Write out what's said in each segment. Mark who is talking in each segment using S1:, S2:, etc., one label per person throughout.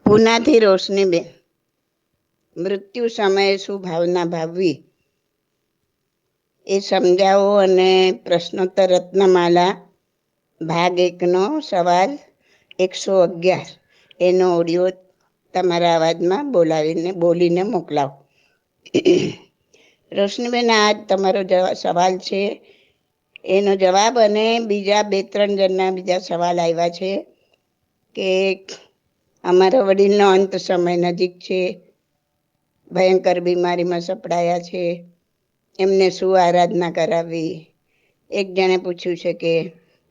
S1: પૂનાથી રોશનીબેન, મૃત્યુ સમયે શું ભાવના ભાવવી એ સમજાવો. અને પ્રશ્નોત્તર રત્નમાલા ભાગ 1નો સવાલ 111 એનો ઓડિયો તમારા અવાજમાં બોલીને મોકલાવો. રોશનીબેન, આ તમારો સવાલ છે, એનો જવાબ અને બીજા 2-3 જણના બીજા સવાલ આવ્યા છે કે અમારા વડીલનો અંત સમય નજીક છે, ભયંકર બીમારીમાં સપડાયા છે, એમને શું આરાધના કરાવવી. એક જણે પૂછ્યું છે કે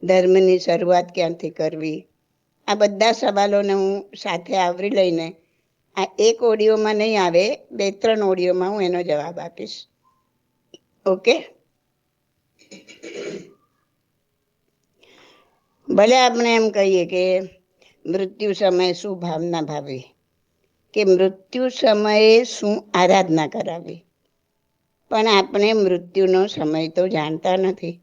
S1: ધર્મની શરૂઆત ક્યાંથી કરવી. આ બધા સવાલોને હું સાથે આવરી લઈને આ એક ઓડિયોમાં નહીં આવે, 2-3 ઓડિયોમાં હું એનો જવાબ આપીશ. ઓકે? ભલે આપણે એમ કહીએ કે મૃત્યુ સમયે શું ભાવના ભાવવી કે મૃત્યુ સમયે શું આરાધના કરાવવી, પણ આપણે મૃત્યુનો સમય તો જાણતા નથી.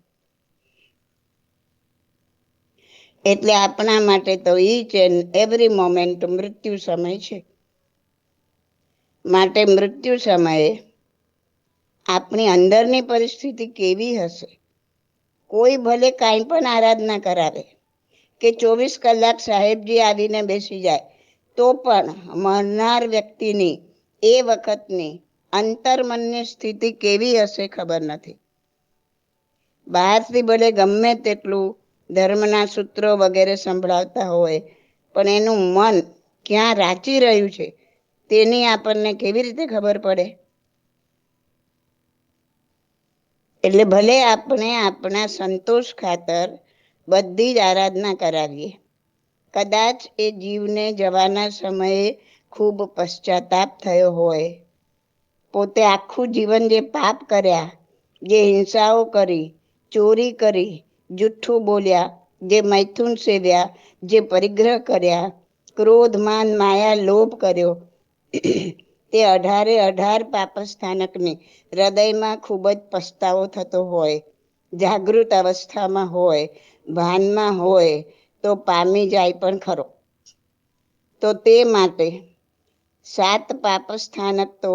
S1: એટલે આપણા માટે તો ઈચ એન્ડ એવરી મોમેન્ટ મૃત્યુ સમય છે. માટે મૃત્યુ સમયે આપણી અંદરની પરિસ્થિતિ કેવી હશે? કોઈ ભલે કાંઈ પણ આરાધના કરાવે કે 24 કલાક સાહેબજી આવીને બેસી જાય, તો પણ મરનાર વ્યક્તિની એ વખતની અંતર્મનની સ્થિતિ કેવી હશે ખબર નથી. બહારથી ભલે ગમે તેટલું ધર્મના સૂત્રો વગેરે સંભળાવતા હોય, પણ એનું મન ક્યાં રાચી રહ્યું છે તેની આપણને કેવી રીતે ખબર પડે? એટલે ભલે આપણે આપણા સંતોષ ખાતર બધી જ આરાધના કરાવીએ, કદાચ એ જીવને જવાના સમયે ખૂબ પશ્ચાતાપ થયો હોય, પોતે આખું જીવન જે પાપ કર્યા, જે હિંસાઓ કરી, ચોરી કરી, જુઠ્ઠું બોલ્યા, જે મૈથુન સેવ્યા, જે પરિગ્રહ કર્યા, ક્રોધ, માન, માયા, લોભ કર્યો, તે 18 પાપસ્થાનકની હૃદયમાં ખૂબ જ પસ્તાવો થતો હોય, જાગૃત અવસ્થામાં હોય, ભાનમાં હોય તો પામી જાય પણ ખરો. તો તે માટે 7 પાપસ્થાનક તો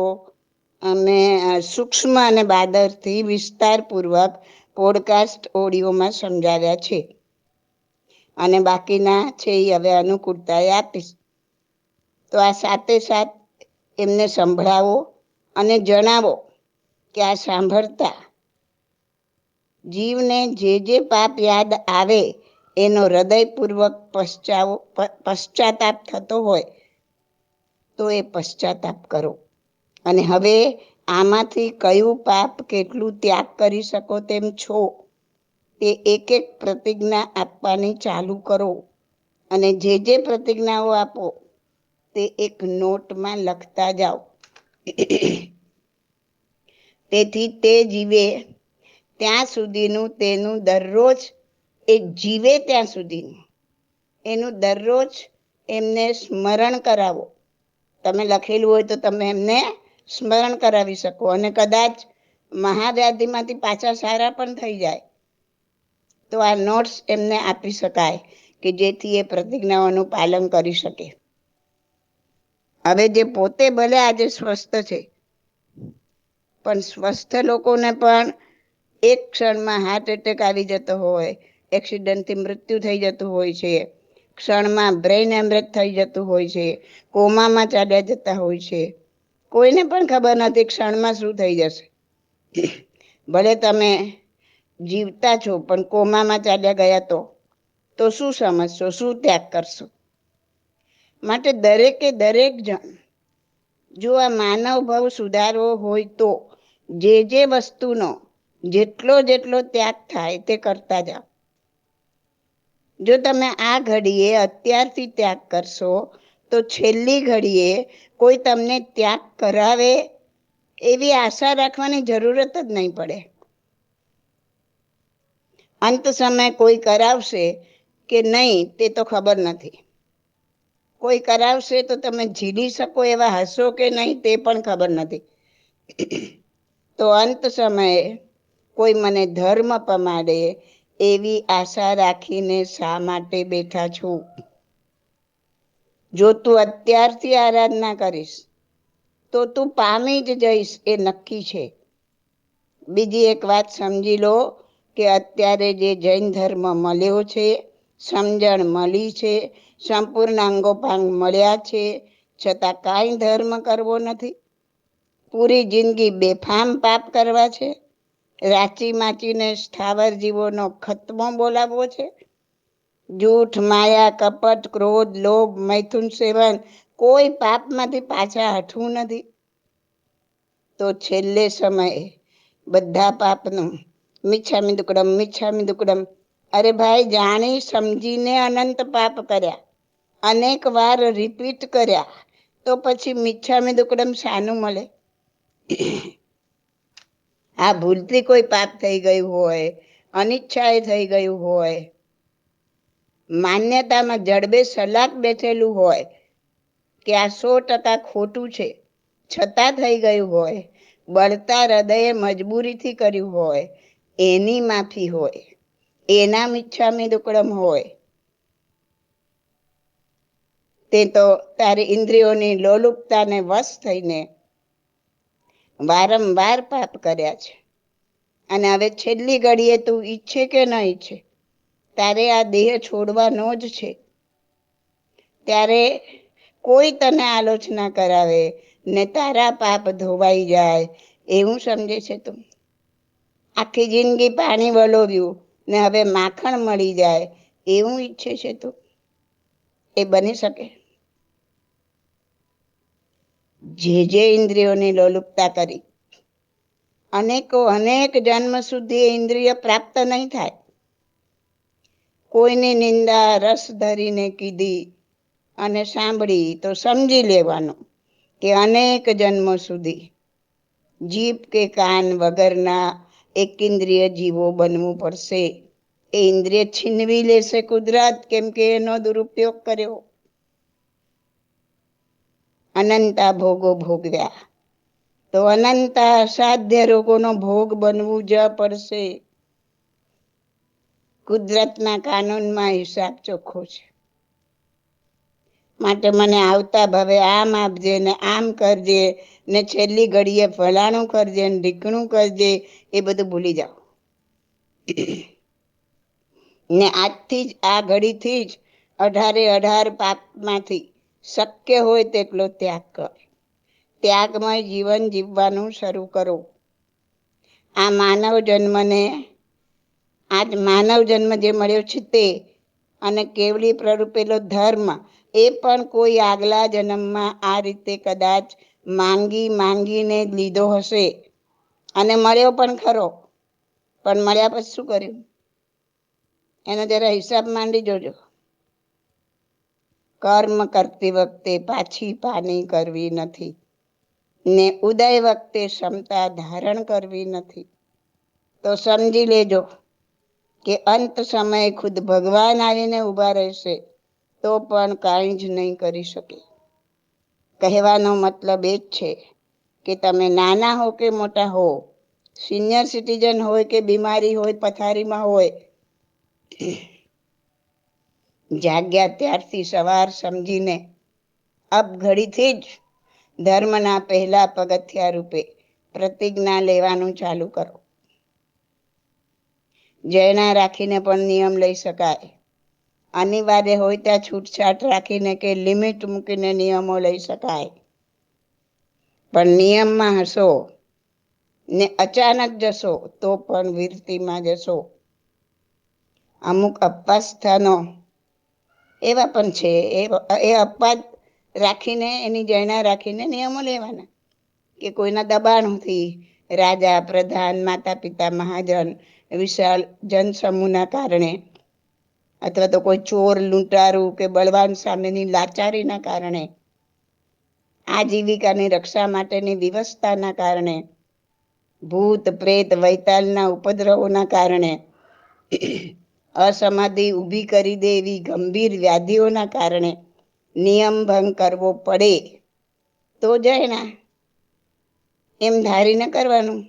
S1: અમે સૂક્ષ્મ અને બાદરથી વિસ્તારપૂર્વક પોડકાસ્ટ ઓડિયોમાં સમજાવ્યા છે, અને બાકીના છે એ હવે અનુકૂળતાએ આપીશ. તો આ 7 એમને સંભળાવો અને જણાવો કે આ સાંભળતા જીવને જે પાપ યાદ આવે એનો હૃદયપૂર્વક પશ્ચાતાપ થતો હોય તો એ પશ્ચાતાપ કરો. અને હવે આમાંથી કયું પાપ કેટલું ત્યાગ કરી શકો તેમ છો તે એક પ્રતિજ્ઞા આપવાની ચાલુ કરો. અને જે પ્રતિજ્ઞાઓ આપો તે એક નોટમાં લખતા જાઓ. તેથી તે જીવે ત્યાં સુધીનું તેનું દરરોજ, એ જીવે ત્યાં સુધીનું એનું દરરોજ એમને સ્મરણ કરાવો. તમે લખેલું હોય તો તમે એમને સ્મરણ કરાવી શકો, અને કદાચ મહાવ્યાધિમાંથી પાછા સારા પણ થઈ જાય તો આ નોટ્સ એમને આપી શકાય કે જેથી એ પ્રતિજ્ઞાઓનું પાલન કરી શકે. હવે જે પોતે ભલે આજે સ્વસ્થ છે, પણ સ્વસ્થ લોકોને પણ એક ક્ષણમાં હાર્ટ એટેક આવી જતો હોય, એક્સિડન્ટથી મૃત્યુ થઈ જતું હોય છે, ક્ષણમાં બ્રેઇન હેમરેજ થઈ જતું હોય છે, કોમામાં ચાલ્યા જતા હોય છે. કોઈને પણ ખબર નથી ક્ષણમાં શું થઈ જશે. ભલે તમે જીવતા છો પણ કોમામાં ચાલ્યા ગયા તો શું સમજશો, શું ત્યાગ કરશો? માટે દરેકે દરેક જણ જો આ માનવ ભાવ સુધારવો હોય તો જે વસ્તુનો જેટલો ત્યાગ થાય તે કરતા જાઓ. જો તમે આ ઘડીએ અત્યારથી ત્યાગ કરશો તો છેલ્લી ઘડીએ કોઈ તમને ત્યાગ કરાવે એવી આશા રાખવાની જરૂરત જ નહીં પડે. અંત સમય કોઈ કરાવશે કે નહીં તે તો ખબર નથી. કોઈ કરાવશે તો તમે ઝીલી શકો એવા હશો કે નહીં તે પણ ખબર નથી. તો અંત સમયે કોઈ મને ધર્મ પમાડે એવી આશા રાખીને શા માટે બેઠા છો? જો તું અત્યારથી આરાધના કરીશ તો તું પામી જ જઈશ, એ નક્કી છે. બીજી એક વાત સમજી લો કે અત્યારે જે જૈન ધર્મ મળ્યો છે, સમજણ મળી છે, સંપૂર્ણ અંગોપાંગ મળ્યા છે, છતાં કાંઈ ધર્મ કરવો નથી. પૂરી જિંદગી બેફામ પાપ કરવા છે. રાચી માચીને સ્થાવર જીવોનો ખતમો બોલાવવો છે. જૂઠ, માયા, કપટ, ક્રોધ, લોભ, મૈથુન સેવન, કોઈ પાપમાંથી પાછા હટવું નથી. તો છેલ્લે સમયે બધા પાપનું મિચ્છામિ દુક્કડમ, મિચ્છામિ દુક્કડમ. અરે ભાઈ, જાણી સમજીને અનંત પાપ કર્યા, અનેક વાર રિપીટ કર્યા, તો પછી મિચ્છામિ દુક્કડમ શાનું મળે? આ ભૂલથી કોઈ પાપ થઈ ગયું હોય, અનિચ્છાએ થઈ ગયું હોય, માન્યતામાં જડબે સલાક બેઠેલું હોય કે આ 100% ખોટું છે, છતાં થઈ ગયું હોય, બળતા હૃદયે મજબૂરીથી કર્યું હોય, એની માફી હોય, એના મિચ્છામિ દુક્કડમ હોય. તે તો તારી ઇન્દ્રિયોની લોલુપતાને વશ થઈને વારંવાર પાપ કર્યા છે. અને હવે છેલ્લી ઘડીએ તું ઈચ્છે કે ન ઈચ્છે, તારે આ દેહ છોડવાનો જ છે. ત્યારે કોઈ તને આલોચના કરાવે ને તારા પાપ ધોવાઈ જાય એવું સમજે છે તું? આખી જિંદગી પાણી વલોવ્યું ને હવે માખણ મળી જાય એવું ઈચ્છે છે તું? એ બની શકે? જે ઇન્દ્રિયોની લોલુપતા કરી, અનેક જન્મ સુધી ઇન્દ્રિય પ્રાપ્ત નહીં થાય. કોઈની નિંદા રસ ધરીને કીધી અને સાંભળી તો સમજી લેવાનું કે અનેક જન્મો સુધી જીભ કે કાન વગરના એક ઇન્દ્રિય જીવો બનવું પડશે. એ ઇન્દ્રિય છીનવી લેશે કુદરત, કેમ કે એનો દુરુપયોગ કર્યો. અનંતા ભોગો ભોગવ્યા તો અનંતા અસાધ્ય રોગોનો ભોગ બનવું જ પડશે. કુદરતના કાનૂનમાં હિસાબ ચોખ્ખો છે. માટે મને આવતા ભવે આમ આપજે ને આમ કરજે ને છેલ્લી ઘડીએ ફલાણું કરજે ને ઢીકણું કરજે, એ બધું ભૂલી જાઓ. ને આજથી જ, આ ઘડીથી જ 18 પાપમાંથી શક્ય હોય તેટલો ત્યાગ કર. ત્યાગમય જીવન જીવવાનું શરૂ કરો. આ માનવ જન્મ જે મળ્યો છે તે, અને કેવલી પ્રરૂપેલો ધર્મ, એ પણ કોઈ આગલા જન્મમાં આ રીતે કદાચ માંગીને લીધો હશે. અને મળ્યો પણ ખરો, પણ મળ્યા પછી શું કર્યું એનો જરા હિસાબ માંડી જોજો. કર્મ કરતી વખતે પાછી પાની કરવી નથી ને ઉદય વખતે ક્ષમતા ધારણ કરવી નથી. તો સમજી લેજો કે અંત સમયે ખુદ ભગવાન આવીને ઊભા રહેશે તો પણ કાંઈ જ નહીં કરી શકે. કહેવાનો મતલબ એ જ છે કે તમે નાના હો કે મોટા હો, સિનિયર સિટીઝન હોય કે બીમારી હોય, પથારીમાં હોય, જાગ્યા ત્યારથી સવાર સમજીને અબ ઘડીથી જ ધર્મના પહેલા પગથિયા રૂપે પ્રતિજ્ઞા લેવાનું ચાલુ કરો. જયના રાખીને પણ નિયમ લઈ શકાય. અનિવાર્ય હોય ત્યાં છૂટછાટ રાખીને કે લિમિટ મૂકીને નિયમો લઈ શકાય. પણ નિયમમાં હશો ને અચાનક જશો તો પણ વીરતીમાં જશો. અમુક અપવાદ સ્થાનો એવા પણ છે, એ અપવાદ રાખીને, એની જયના રાખીને નિયમો લેવાના કે કોઈના દબાણથી, રાજા, પ્રધાન, માતા પિતા, મહાજન, વિશાળ જનસમૂહના કારણે, અથવા તો કોઈ ચોર, લૂંટારું કે બળવાન સામેની લાચારીના કારણે, આજીવિકાની રક્ષા માટેની વ્યવસ્થાના કારણે, ભૂત પ્રેત વૈતાલના ઉપદ્રવોના કારણે, અસમાધિ ઊભી કરી દે એવી ગંભીર વ્યાધિઓના કારણે નિયમ ભંગ કરવો પડે તો જયના, એમ ધારીને કરવાનું.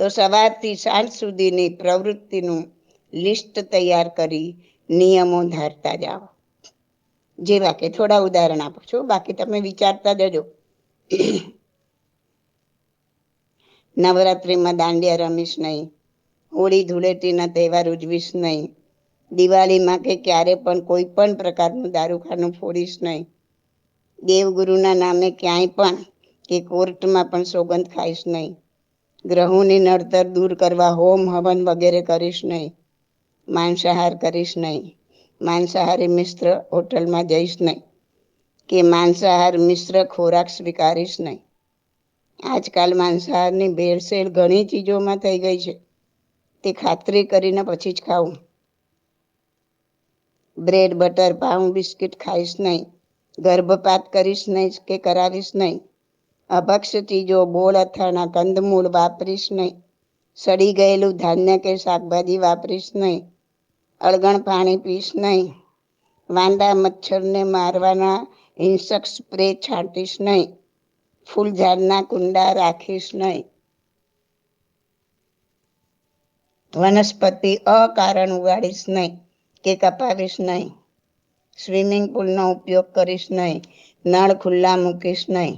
S1: તો સવારથી સાંજ સુધીની પ્રવૃત્તિનું લિસ્ટ તૈયાર કરી નિયમો ધારતા જાઓ. જેવા કે થોડા ઉદાહરણ આપું છું, બાકી તમે વિચારતા જજો. નવરાત્રિમાં દાંડિયા રમીશ નહીં, હોળી ધૂળેટીના તહેવાર ઉજવીશ નહીં, દિવાળીમાં કે ક્યારે પણ કોઈ પણ પ્રકારનું દારૂખાનું ફોડીશ નહીં, દેવગુરુના નામે ક્યાંય પણ કે કોર્ટમાં પણ સોગંદ ખાઈશ નહીં, ગ્રહોની નડતર દૂર કરવા હોમ હવન વગેરે કરીશ નહીં, માંસાહાર કરીશ નહીં, માંસાહારી મિશ્ર હોટલમાં જઈશ નહીં, કે માંસાહાર મિશ્ર ખોરાક સ્વીકારીશ નહીં. આજકાલ માંસાહારની ભેળસેળ ઘણી ચીજોમાં થઈ ગઈ છે, તે ખાતરી કરીને પછી જ ખાવું. બ્રેડ બટર પાઉં બિસ્કિટ ખાઈશ નહીં, ગર્ભપાત કરીશ નહીં કે કરાવીશ નહીં, અભક્ષ્ય ચીજો બોળ અથાણા કંદમૂળ વાપરીશ નહીં, સડી ગયેલું ધાન્ય કે શાકભાજી વાપરીશ નહીં, અળગણ પાણી પીશ નહીં, વાંદા મચ્છરને મારવાના હિંસક સ્પ્રે છાંટીશ નહીં, ફૂલઝાડના કુંડા રાખીશ નહીં, વનસ્પતિ અકારણ ઉગાડીશ નહીં કે કપાવીશ નહીં, સ્વિમિંગ પુલનો ઉપયોગ કરીશ નહીં, નળ ખુલ્લા મૂકીશ નહીં,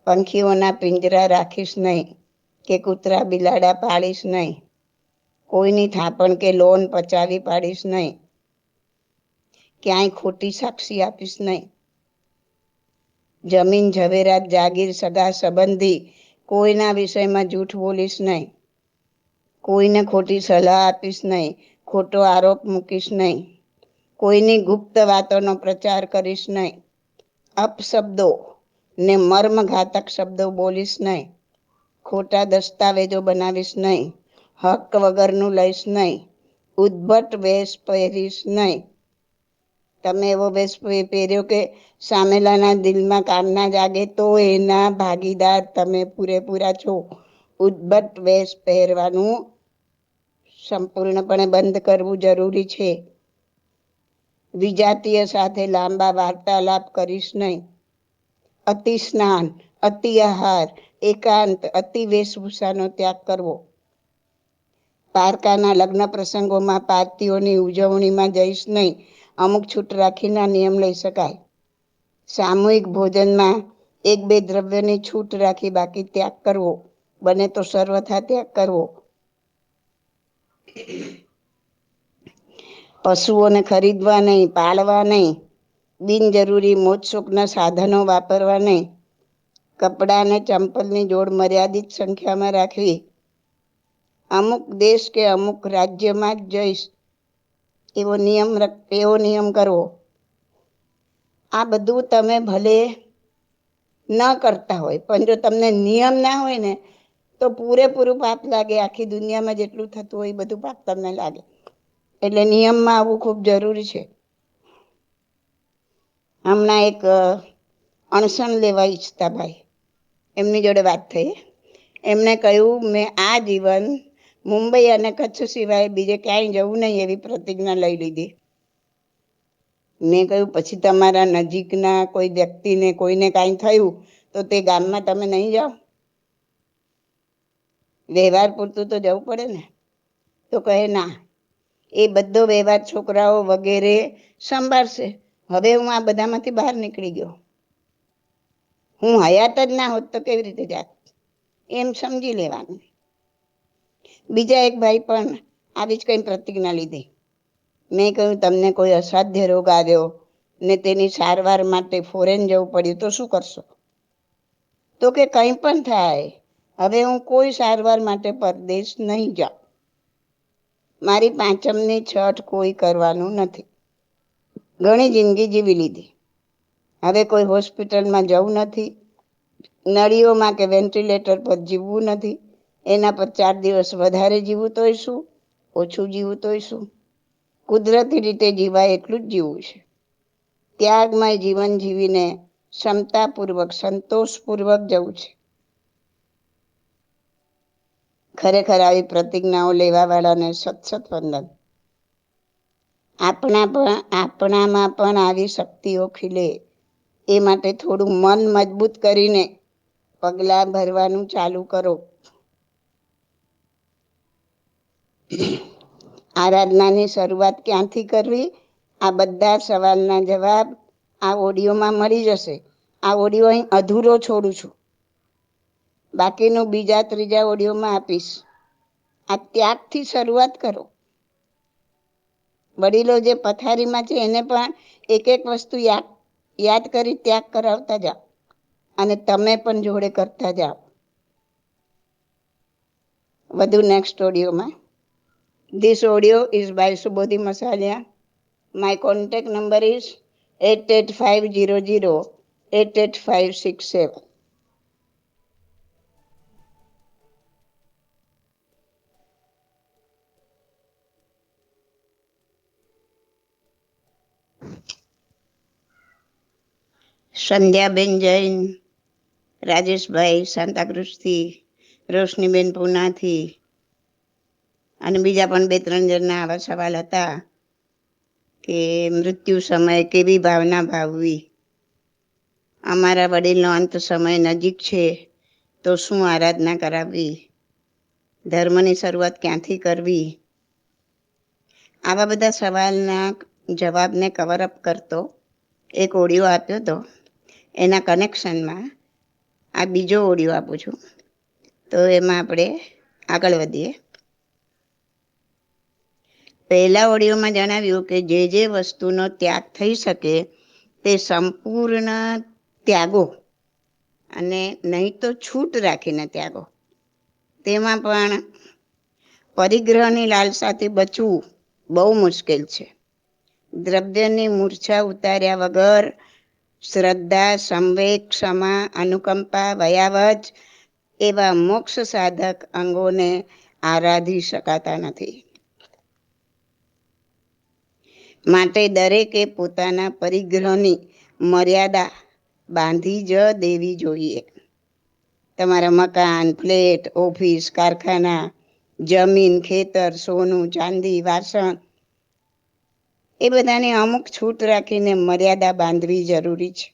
S1: પંખીઓના પિંજરા રાખીશ નહીં કે કૂતરા બિલાડા પાડીશ નહીં, કોઈની થાપણ કે લોન પચાવી પાડીશ નહીં, ક્યાંય ખોટી સાક્ષી આપીશ નહીં, જમીન ઝવેરાત જાગીર સગા સંબંધી કોઈના વિષયમાં જૂઠ બોલીશ નહીં, કોઈને ખોટી સલાહ આપીશ નહીં, ખોટો આરોપ મૂકીશ નહીં, કોઈની ગુપ્ત વાતોનો પ્રચાર કરીશ નહીં, અપશબ્દો ને મર્મઘાતક શબ્દો બોલીશ નહીં, ખોટા દસ્તાવેજો બનાવીશ નહીં, હક વગરનું લઈશ નહીં, ઉદ્ભટ વેશ પહેરીશ નહીં. તમે એવો વેશ પહેર્યો કે સામેલાના દિલમાં કામના જાગે તો એના ભાગીદાર તમે પૂરેપૂરા છો. ઉદ્ભટ વેશ પહેરવાનું સંપૂર્ણપણે બંધ કરવું જરૂરી છે. વિજાતીય સાથે લાંબા વાર્તાલાપ કરીશ નહીં, અતિ સ્નાન, અતિ આહાર, એકાંત, અતિ વેશભૂષાનો ત્યાગ કરવો, પારકાના લગ્ન પ્રસંગોમાં પાર્ટીઓની ઉજવણીમાં જઈશ નહીં, અમુક છૂટ રાખીને નિયમ લઈ શકાય, સામૂહિક ભોજનમાં 1-2 દ્રવ્યની છૂટ રાખી બાકી ત્યાગ કરવો, બને તો સર્વથા ત્યાગ કરવો, પશુઓને ખરીદવા નહીં, પાળવા નહીં, બિનજરૂરી મોજશોખના સાધનો વાપરવા નહીં, કપડાં અને ચંપલની જોડ મર્યાદિત સંખ્યામાં રાખવી, અમુક દેશ કે અમુક રાજ્યમાં જ જઈશ એવો નિયમ કરવો. આ બધું તમે ભલે ન કરતા હોય, પણ જો તમને નિયમ ના હોય ને તો પૂરેપૂરું પાપ લાગે. આખી દુનિયામાં જેટલું થતું હોય એ બધું પાપ તમને લાગે. એટલે નિયમમાં આવવું ખૂબ જરૂરી છે. હમણાં એક અણસણ લેવા ઈચ્છતા ભાઈ, એમની જોડે વાત થઈ. એમણે કહ્યું, મેં આ જીવન મુંબઈ અને કચ્છ સિવાય બીજે ક્યાંય જવું નહીં એવી પ્રતિજ્ઞા લઈ લીધી. મેં કહ્યું, પછી તમારા નજીકના કોઈ વ્યક્તિને કોઈને કાંઈ થયું તો તે ગામમાં તમે નહીં જાઓ? વ્યવહાર પૂરતું તો જવું પડે ને. તો કહે, ના, એ બધો વ્યવહાર છોકરાઓ વગેરે સંભાળશે. હવે હું આ બધામાંથી બહાર નીકળી ગયો. હું હયાત જ ના હોત તો કેવી રીતે જાત, એમ સમજી લેવાનું. બીજા એક ભાઈ પણ આવી જ કંઈ પ્રતિજ્ઞા લીધી. મેં કહ્યું, તમને કોઈ અસાધ્ય રોગ આવ્યો ને તેની સારવાર માટે ફોરેન જવું પડ્યું તો શું કરશો? તો કે કંઈ પણ થાય, હવે હું કોઈ સારવાર માટે પરદેશ નહીં જાઉં. મારી પાંચમની છઠ કોઈ કરવાનું નથી. ઘણી જિંદગી જીવી લીધી, હવે કોઈ હોસ્પિટલમાં જવું નથી, નળીઓમાં કે વેન્ટિલેટર પર જીવવું નથી. એના પર 4 દિવસ વધારે જીવવું તોય શું, ઓછું જીવવું તોય શું, કુદરતી રીતે જીવાય એટલું જ જીવવું છે. ત્યાગમય જીવન જીવીને ક્ષમતાપૂર્વક સંતોષપૂર્વક જવું છે. ખરેખર આવી પ્રતિજ્ઞાઓ લેવા વાળાને સત વંદન. આપણામાં પણ આવી શક્તિઓ ખીલે એ માટે થોડું મન મજબૂત કરીને પગલાં ભરવાનું ચાલુ કરો. આરાધનાની શરૂઆત ક્યાંથી કરવી? આ બધા સવાલના જવાબ આ ઓડિયોમાં મળી જશે. આ ઓડિયો અહીં અધૂરો છોડું છું, બાકીનું બીજા ત્રીજા ઓડિયોમાં આપીશ. આ ત્યાગથી શરૂઆત કરો. વડીલો જે પથારીમાં છે એને પણ એક એક વસ્તુ યાદ કરી ત્યાગ કરાવતા જાઓ, અને તમે પણ જોડે કરતા જાઓ. વધુ next ઓડિયોમાં. This audio is by Subodhi Masalia. My contact number is 8850088567. સંધ્યાબેન Jain, Rajeshbhai સાંતાક્રુઝથી, રોશનીબેન પૂનાથી અને બીજા પણ 2-3 જણના આવા સવાલ હતા કે મૃત્યુ સમયે કેવી ભાવના ભાવવી, અમારા વડીલનો અંત સમય નજીક છે તો શું આરાધના કરાવવી, ધર્મની શરૂઆત ક્યાંથી કરવી. આવા બધા સવાલના જવાબને કવરઅપ કરતો એક ઓડિયો આપ્યો હતો. એના કનેક્શનમાં આ બીજો ઓડિયો આપું છું, તો એમાં આપણે આગળ વધીએ. પહેલા ઓડિયોમાં જણાવ્યું કે જે વસ્તુનો ત્યાગ થઈ શકે તે સંપૂર્ણ ત્યાગો, અને નહીં તો છૂટ રાખીને ત્યાગો. તેમાં પણ પરિગ્રહની લાલસાથી બચવું બહુ મુશ્કેલ છે. દ્રવ્યની મૂર્છા ઉતાર્યા વગર શ્રદ્ધા, સંવેગ, ક્ષમા, અનુકંપા, વયાવચ એવા મોક્ષ સાધક અંગોને આરાધી શકાતા નથી. માટે દરેકે પોતાના પરિગ્રહની મર્યાદા બાંધી જ દેવી જોઈએ. તમારા મકાન, ફ્લેટ, ઓફિસ, કારખાના, જમીન, ખેતર, સોનું, ચાંદી, વાસણ એ બધાને અમુક છૂટ રાખીને મર્યાદા બાંધવી જરૂરી છે.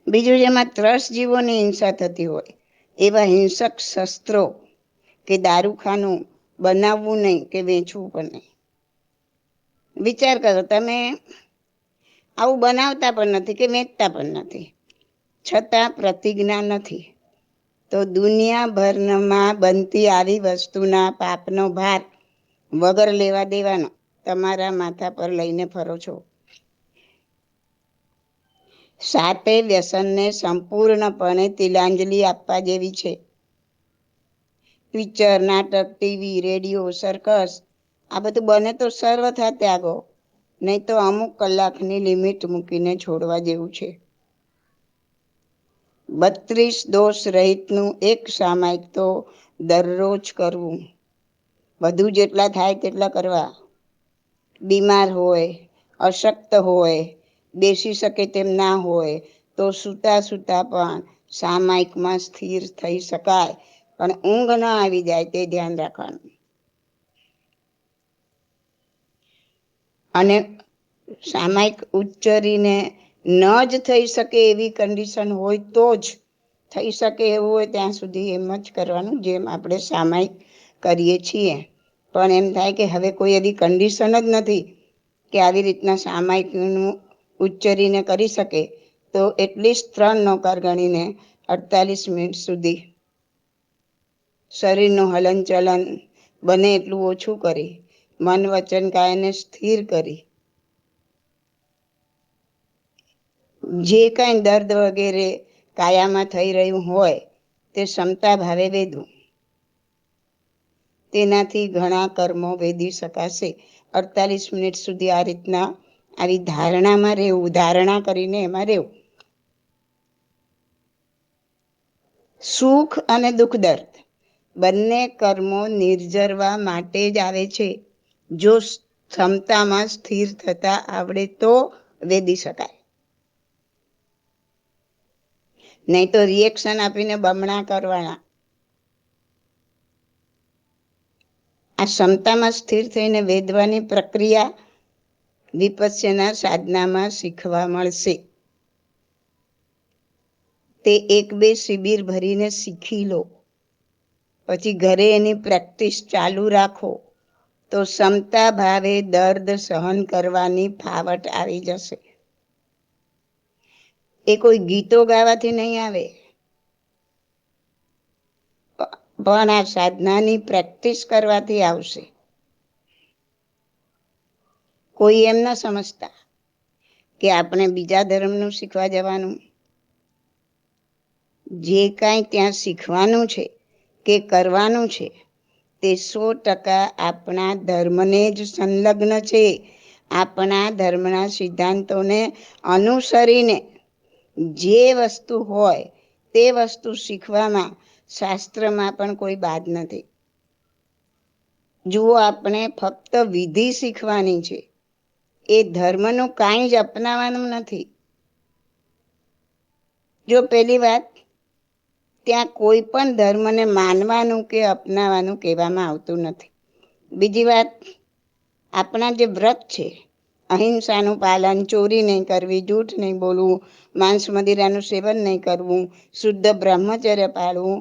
S1: બીજું, જેમાં ત્રસજીવોની હિંસા થતી હોય એવા હિંસક શસ્ત્રો કે દારૂખાનું બનાવવું નહીં કે વેચવું પણ નહીં. વિચાર કરો, તમે આવું બનાવતા પણ નથી કે વેચતા પણ નથી, છતાં પ્રતિજ્ઞા નથી, તો દુનિયાભરમાં બનતી આવી વસ્તુના પાપનો ભાર વગર લેવા દેવાનો તમારા માથા પર લઈને ફરો છો. સાતે વ્યસનને સંપૂર્ણપણે તિલાંજલિ આપવા જેવી છે. પિક્ચર, નાટક, ટીવી, રેડિયો, સર્કસ આ બધું બને તો સર્વથા ત્યાગો, નહીં તો અમુક કલાકની લિમિટ મૂકીને છોડવા જેવું છે. 32 દોષ રહિતનું એક સામાયિક તો દરરોજ કરવું, વધુ જેટલા થાય તેટલા કરવા. બીમાર હોય, અશક્ત હોય, બેસી શકે તેમ ના હોય તો સૂતા સૂતા પણ સામાયિકમાં સ્થિર થઈ શકાય, પણ ઊંઘ ન આવી જાય તે ધ્યાન રાખવાનું. અને સામાયિક ઉચ્ચરીને ન જ થઈ શકે એવી કન્ડિશન હોય તો જ, થઈ શકે એવું હોય ત્યાં સુધી એમ જ કરવાનું જેમ આપણે સામાયિક કરીએ છીએ. પણ એમ થાય કે હવે કોઈ એવી કન્ડિશન જ નથી કે આવી રીતના સામાયિકનું ઉચ્ચરીને કરી શકે, તો એટલીસ્ટ 3 નોકાર ગણીને 48 મિનિટ સુધી શરીરનું હલનચલન બને એટલું ઓછું કરી, મન વચન કાયને સ્થિર કરી, જે કાંઈ દર્દ વગેરે કાયામાં થઈ રહ્યું હોય તે ક્ષમતા ભાવે વેદવું. તેનાથી ઘણા કર્મો વેદી શકાશે. 48 મિનિટ સુધી આ રીતના આવી ધારણામાં રહેવું, ધારણા કરીને એમાં રહેવું. સુખ અને દુઃખ દર્દ બંને કર્મો નિર્જરવા માટે જ આવે છે. જો ક્ષમતામાં સ્થિર થતા આવડે તો વેદી શકાય, નહીં તો રિએક્શન આપીને બમણા કરવાના. આ ક્ષમતામાં સ્થિર થઈને વેદવાની પ્રક્રિયા વિપસ્યના સાધનામાં શીખવા મળશે. તે 1-2 શિબિર ભરીને શીખી લો, પછી ઘરે એની પ્રેક્ટિસ ચાલુ રાખો તો ક્ષમતા ભાવે દર્દ સહન કરવાની ફાવટ આવી જશે. એ કોઈ ગીતો ગાવાથી નહીં આવે, પણ આ સાધનાની પ્રેક્ટિસ કરવાથી આવશે. કોઈ એમ ન સમજતા કે આપણે બીજા ધર્મનું શીખવા જવાનું. જે કાંઈ ત્યાં શીખવાનું છે કે કરવાનું છે તે 100% આપણા ધર્મને જ સંલગ્ન છે. આપણા ધર્મના સિદ્ધાંતોને અનુસરીને જે વસ્તુ હોય તે વસ્તુ શીખવામાં શાસ્ત્રમાં પણ કોઈ બાદ નથી. જુઓ, આપણે ફક્ત વિધિ શીખવાની છે, એ ધર્મનું કાંઈ જ અપનાવવાનું નથી. જો પહેલી વાત, ત્યાં કોઈ પણ ધર્મને માનવાનું કે અપનાવવાનું કહેવામાં આવતું નથી. બીજી વાત, આપણા જે વ્રત છે, અહિંસાનું પાલન, ચોરી નહીં કરવી, જૂઠ નહીં બોલવું, માંસ મદિરાનું સેવન નહીં કરવું, શુદ્ધ બ્રહ્મચર્ય પાળવું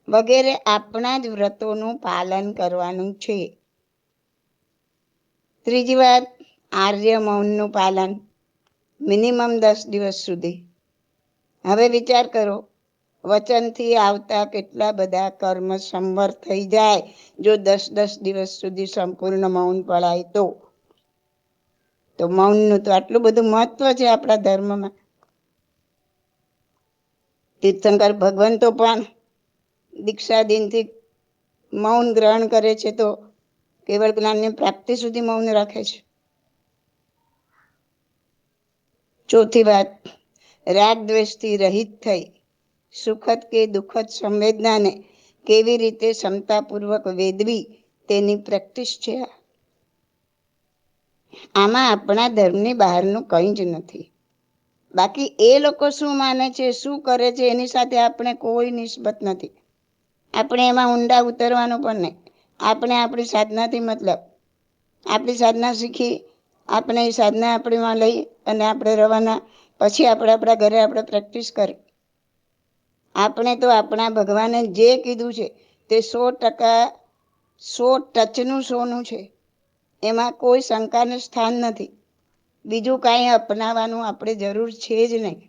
S1: વગેરે આપણા જ વ્રતોનું પાલન કરવાનું છે. ત્રીજી વાત, આર્ય મૌનનું પાલન મિનિમમ 10 દિવસ સુધી. હવે વિચાર કરો, વચનથી આવતા કેટલા બધા કર્મ સંવર થઈ જાય જો 10 દિવસ સુધી સંપૂર્ણ મૌન પળાય તો મૌનનું તો આટલું બધું મહત્વ છે આપણા ધર્મમાં. તીર્થંકર ભગવંતો પણ દીક્ષા દિનથી મૌન ગ્રહણ કરે છે તો કેવળ જ્ઞાનની પ્રાપ્તિ સુધી મૌન રાખે છે. ચોથી વાત, રાગ દ્વેષથી રહિત થઈ સુખદ કે દુઃખદ સંવેદનાને કેવી રીતે ક્ષમતાપૂર્વક વેદવી તેની પ્રેક્ટિસ છે. આમાં આપણા ધર્મની બહારનું કંઈ જ નથી. બાકી એ લોકો શું માને છે, શું કરે છે, એની સાથે આપણે કોઈ નિસ્બત નથી. આપણે એમાં ઊંડા ઉતરવાનું પણ નહીં. આપણે આપણી સાધનાથી મતલબ. આપણી સાધના શીખી, આપણે એ સાધના આપણીમાં લઈ અને આપણે રવાના. પછી આપણે આપણા ઘરે આપણે પ્રેક્ટિસ કરી. આપણે તો આપણા ભગવાને જે કીધું છે તે 100% 100 ટચનું સોનું છે. એમાં કોઈ શંકાનું સ્થાન નથી. બીજું કાંઈ અપનાવવાનું આપણે જરૂર છે જ નહીં.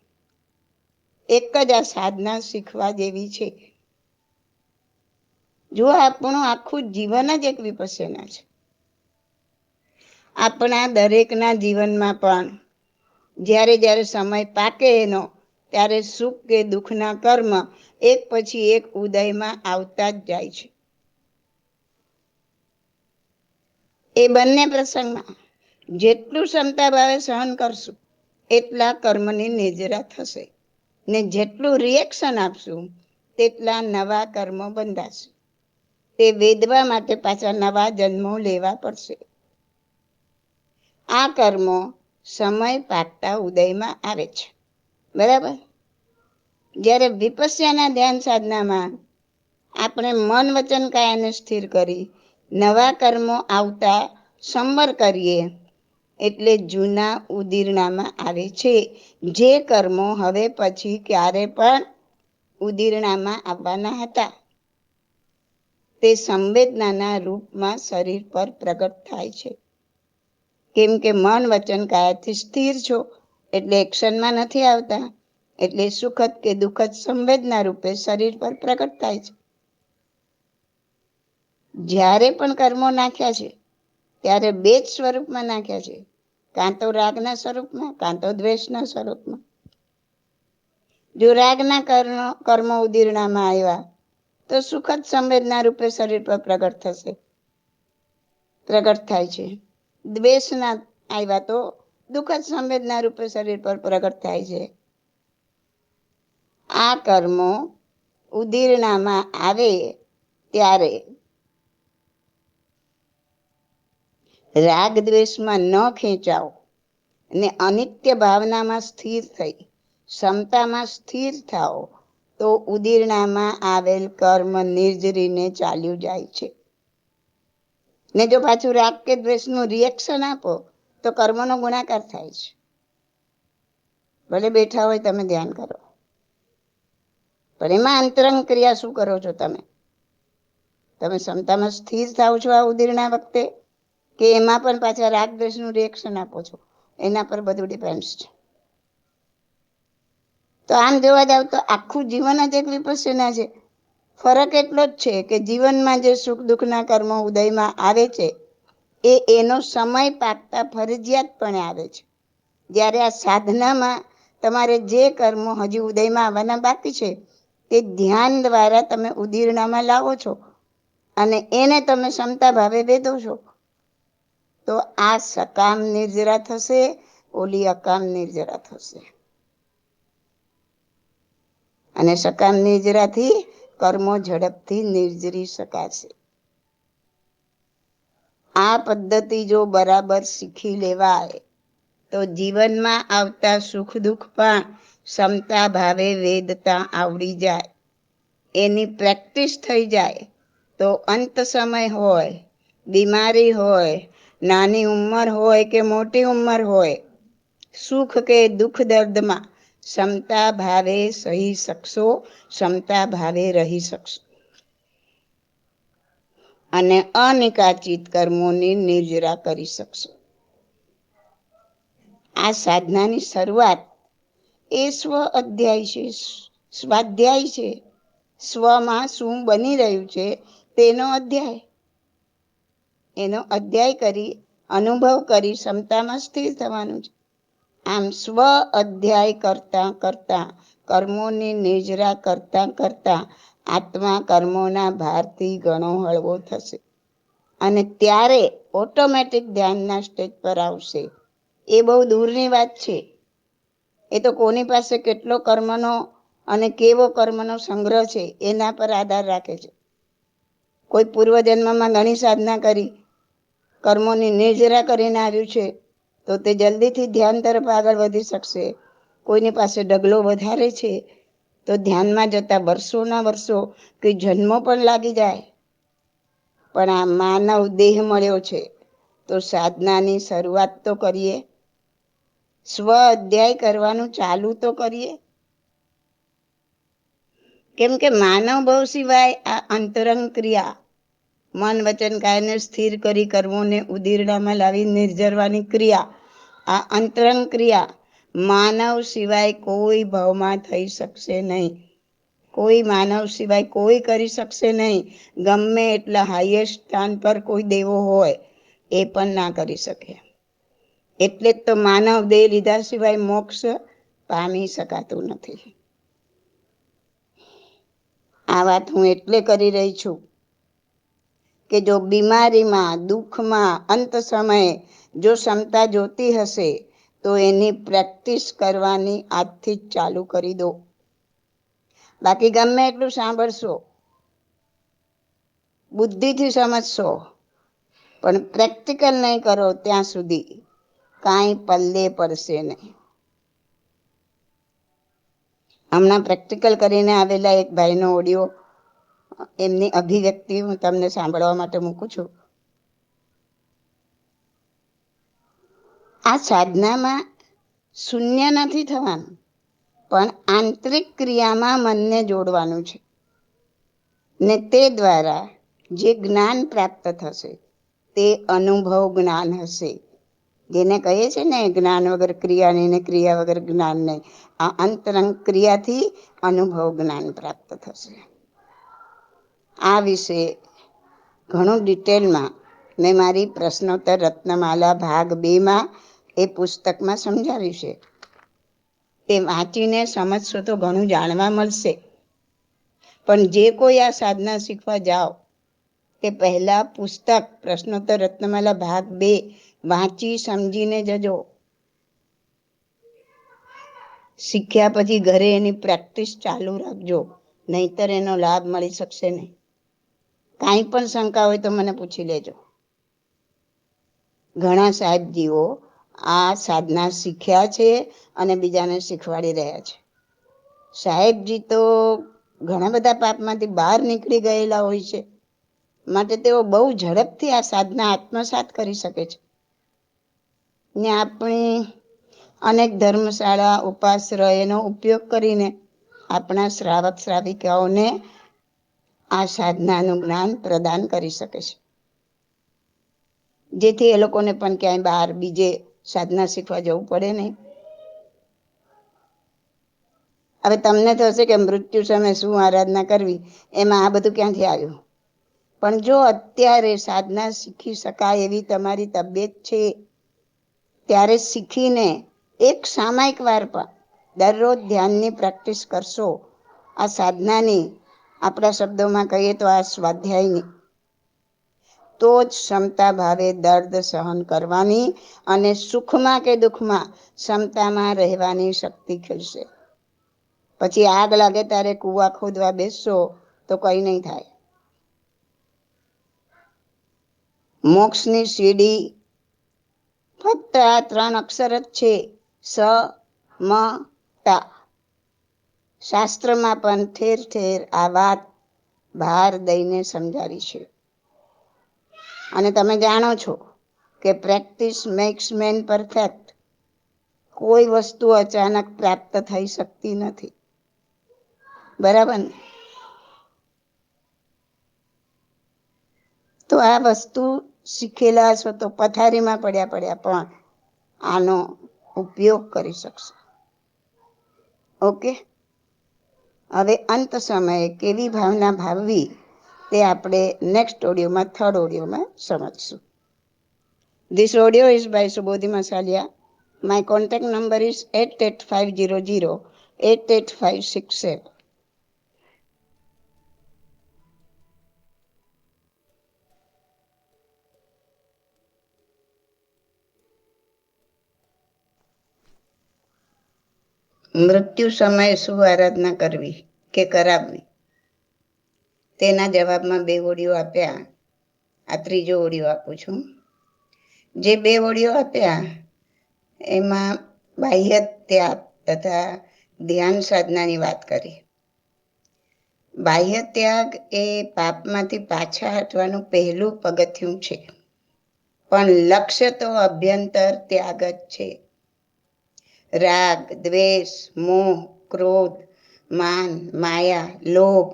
S1: એક જ આ સાધના શીખવા જેવી છે. જો આપણું આખું જીવન જ એક વિપસ્યના છે. આપણા દરેકના જીવનમાં પણ જ્યારે જ્યારે સમય પાકે એનો, ત્યારે સુખ કે દુઃખના કર્મ એક પછી એક ઉદયમાં આવતા જ જાય છે. એ બંને પ્રસંગમાં જેટલું ક્ષમતા ભાવે સહન કરશું એટલા કર્મની નિજરા થશે, ને જેટલું રિએક્શન આપશું તેટલા નવા કર્મો બંધાશે. તે વેદવા માટે પાછા નવા જન્મો લેવા પડશે. આ કર્મો સમય પાકતા ઉદયમાં આવે છે, બરાબર? જ્યારે વિપસ્યાના ધ્યાન સાધનામાં આપણે મન વચન કાયાને સ્થિર કરી નવા કર્મો આવતા સંવર કરીએ એટલે જૂના ઉદીરણામાં આવે છે. જે કર્મો હવે પછી ક્યારે પણ ઉદીરણામાં આવવાના હતા તે સંવેદનાના રૂપમાં શરીર પર પ્રગટ થાય છે. કેમ કે મન વચન કાયાથી સ્થિર છો એટલે એક્શનમાં નથી આવતા, એટલે સુખદ કે દુઃખદ સંવેદના રૂપે શરીર પર પ્રગટ થાય છે. જ્યારે પણ કર્મો નાખ્યા છે ત્યારે બે જ સ્વરૂપમાં નાખ્યા છે, કાં તો રાગના સ્વરૂપમાં, કાં તો દ્વેષના સ્વરૂપમાં. જો રાગના કર્મો ઉદીરણામાં આવ્યા તો સુખદ સંવેદના રૂપે શરીર પર પ્રગટ થશે, પ્રગટ થાય છે. દ્વેષના આવ્યા તો દુઃખદ સંવેદના રૂપે શરીર પર પ્રગટ થાય છે. આ કર્મો ઉદીરણામાં આવે ત્યારે રાગ દ્વેષમાં ન ખેંચાઓ અને અનિત્ય ભાવનામાં સ્થિર થઈ ક્ષમતામાં સ્થિર થાઓ તો ઉદીરણામાં આવેલ કર્મ નિર્જરીને ચાલ્યું જાય છે. ને જો પાછું રાગ કે દ્વેષનું રિએક્શન આપો તો કર્મનો ગુણાકાર થાય છે. ભલે બેઠા હોય તમે ધ્યાન કરો, પણ એમાં અંતરંગ ક્રિયા શું કરો છો? તમે ક્ષમતામાં સ્થિર થાવ છો આ ઉદીરણા વખતે કે એમાં પણ પાછા રાગ દ્વેષનું રિએક્શન આપો છો? એના પર બધું ડિપેન્ડ્સ છે. તો આમ જોવા જાવ તો આખું જીવન જ એક વિપસ્યના છે. ફરક એટલો જ છે કે જીવનમાં જે સુખ દુઃખના કર્મો ઉદયમાં આવે છે એનો સમય પાકતા ફરજિયાતપણે આવે છે. જ્યારે આ સાધનામાં તમારે જે કર્મો હજી ઉદયમાં આવવાના બાકી છે તે ધ્યાન દ્વારા તમે ઉદીરણામાં લાવો છો અને એને તમે ક્ષમતા ભાવે વેદો છો. તો આ સકામ નિર્જરા થશે, ઓલી અકામ નિર્જરા થશે. અને સકામ નિર્જરાથી કર્મો ઝડપથી નિર્જરી શકાશે. આ પદ્ધતિ જો બરાબર શીખી લેવાય તો જીવનમાં આવતા સુખ દુઃખ પણ ક્ષમતા ભાવે વેદતા આવડી જાય. એની પ્રેક્ટિસ થઈ જાય તો અંત સમય હોય, બીમારી હોય, નાની ઉંમર હોય કે મોટી ઉંમર હોય, સુખ કે દુઃખ દર્દમાં ક્ષમતા ભાવે સહી શકશો, ક્ષમતા ભાવે રહી શકશો. અને અનિકાચિત કર્મોની નિર્જરા કરી શકશો. આ સાધનાની શરૂઆત એ સ્વ અધ્યાય છે, સ્વાધ્યાય છે. સ્વમાં શું બની રહ્યું છે તેનો અધ્યાય. એનો અધ્યાય કરી, અનુભવ કરી ક્ષમતામાં સ્થિર થવાનું છે. આમ સ્વ અધ્યાય કરતા કરતા, કર્મોની નિર્જરા કરતા કરતા આત્મા કર્મોના ભારથી ઘણો હળવો થશે. અને ત્યારે ઓટોમેટિક ધ્યાનના સ્ટેજ પર આવશે. એ બહુ દૂરની વાત છે. એ તો કોની પાસે કેટલો કર્મનો અને કેવો કર્મનો સંગ્રહ છે એના પર આધાર રાખે છે. કોઈ પૂર્વજન્મમાં ઘણી સાધના કરી, કર્મોની નિર્જરા કરીને આવ્યું છે તો તે જલ્દીથી ધ્યાન તરફ આગળ વધી શકશે. કોઈની પાસે ડગલો વધારે છે તો ધ્યાનમાં જતા વર્ષોના વર્ષો કે જન્મો પણ લાગી જાય. પણ આ માનવ દેહ મળ્યો છે તો સાધનાની શરૂઆત તો કરીએ, સ્વ અધ્યાય કરવાનું ચાલુ તો કરીએ. કેમ કે માનવ ભાવ સિવાય આ અંતરંગ ક્રિયા, મન વચન કાયને સ્થિર કરી કર્મોને ઉદીરણામાં લાવી નિર્જરવાની ક્રિયા, આ અંતરંગ ક્રિયા માનવ સિવાય કોઈ ભાવમાં થઈ શકશે નહીં. કોઈ માનવ સિવાય કોઈ કરી શકશે નહીં. ગમે એટલા હાઈએસ્ટ સ્થાન પર કોઈ દેવો હોય એ પણ ના કરી શકે. એટલે જ તો માનવ દેહ લીધા સિવાય મોક્ષ પામી શકાતું નથી. આ વાત હું એટલે કરી રહી છું કે જો બીમારીમાં, દુઃખમાં, અંત સમયે જો ક્ષમતા જોતી હશે તો એની પ્રેક્ટિસ કરવાની આજથી જ ચાલુ કરી દો. બાકી ગમે એટલું સાંભળશો, બુદ્ધિથી સમજશો, પણ પ્રેક્ટિકલ નહીં કરો ત્યાં સુધી કાંઈ પલ્લે પડશે નહીં. હમણાં પ્રેક્ટિકલ કરીને આવેલા એક ભાઈનો ઓડિયો, એમની અભિવ્યક્તિ હું તમને સાંભળવા માટે મૂકું છું. આ સાધનામાં શૂન્ય નથી થવાનું, પણ આંતરિક ક્રિયામાં મનને જોડવાનું છે. ને તે દ્વારા જે જ્ઞાન પ્રાપ્ત થશે તે અનુભવ જ્ઞાન હશે. જેને કહીએ છે ને જ્ઞાન વગર ક્રિયા નહીં ને ક્રિયા વગર જ્ઞાન નહીં. આ અંતરંગ ક્રિયાથી અનુભવ જ્ઞાન પ્રાપ્ત થશે. આ વિશે ઘણું ડિટેલમાં મેં મારી પ્રશ્નોત્તર રત્નમાલા ભાગ 2માં એ પુસ્તકમાં સમજાવ્યું છે. તે વાંચીને સમજશો તો ઘણું જાણવા મળશે. પણ જે કોઈ આ સાધના શીખવા જાઓ તે પહેલા પુસ્તક પ્રશ્નોત્તર રત્નમાલા ભાગ 2 વાંચી સમજીને જજો. શીખ્યા પછી ઘરે એની પ્રેક્ટિસ ચાલુ રાખજો, નહીતર એનો લાભ મળી શકશે નહીં. કાંઈ પણ શંકા હોય તો મને પૂછી લેજો. ઘણા સાહેબજીઓ આ સાધના શીખ્યા છે અને બીજાને શીખવાડી રહ્યા છે. સાહેબજી તો ઘણા બધા પાપમાંથી બહાર નીકળી ગયેલા હોય છે, માટે તેઓ બહુ ઝડપથી આ સાધના આત્મસાત કરી શકે છે. ને આપણી અનેક ધર્મશાળા, ઉપાશ્રયનો ઉપયોગ કરીને આપણા શ્રાવક શ્રાવિકાઓને આ સાધનાનું જ્ઞાન પ્રદાન કરી શકે છે. જેથી એ લોકોને પણ ક્યાંય બહાર બીજે સાધના શીખવા જવું પડે નહીં. હવે તમને થશે કે મૃત્યુ સમયે શું આરાધના કરવી, એમાં આ બધું ક્યાંથી આવ્યું? પણ જો અત્યારે સાધના શીખી શકાય એવી તમારી તબિયત છે, ત્યારે શીખીને એક સામાયિક વાર પણ દરરોજ ધ્યાનની પ્રેક્ટિસ કરશો, આ સાધનાની, આપણા શબ્દોમાં કહીએ તો આ સ્વાધ્યાયની, તો જ ક્ષમતા ભાવે દર્દ સહન કરવાની અને સુખમાં કે દુઃખમાં ક્ષમતામાં રહેવાની શક્તિ ખીલશે. પછી આગ લાગે ત્યારે કૂવા ખોદવા બેસશો તો કઈ નહીં થાય. મોક્ષની સીડી ફક્ત આ 3 અક્ષર જ છે, સ મ તા. શાસ્ત્રમાં પણ ઠેર ઠેર આ વાત ભાર દઈને સમજાવી છે. અને તમે જાણો છો કે પ્રેક્ટિસ મેક્સ મેન પરફેક્ટ. કોઈ વસ્તુ અચાનક પ્રાપ્ત થઈ શકતી નથી. બરાબર ને? તો આ વસ્તુ શીખેલા છો તો પથારીમાં પડ્યા પણ આનો ઉપયોગ કરી શકશો. ઓકે? હવે અંત સમયે કેવી ભાવના ભાવવી તે આપણે નેક્સ્ટ ઓડિયોમાં, થર્ડ ઓડિયોમાં સમજશું. This audio is by Subodhi Masalia. My contact number is 8850088567. મૃત્યુ સમયે શું આરાધના કરવી કે કરાવવી, તેના જવાબમાં 2 ઓડિયો આપ્યા. આ ત્રીજો ઓડિયો આપું છું. જે 2 ઓડિયો આપ્યા એમાં બાહ્ય ત્યાગ તથા ધ્યાન સાધનાની વાત કરી. બાહ્ય ત્યાગ એ પાપમાંથી પાછા હટવાનું પહેલું પગથિયું છે, પણ લક્ષ્ય તો અભ્યંતર ત્યાગ જ છે. રાગ, દ્વેષ, મોહ, ક્રોધ, માન, માયા, લોભ,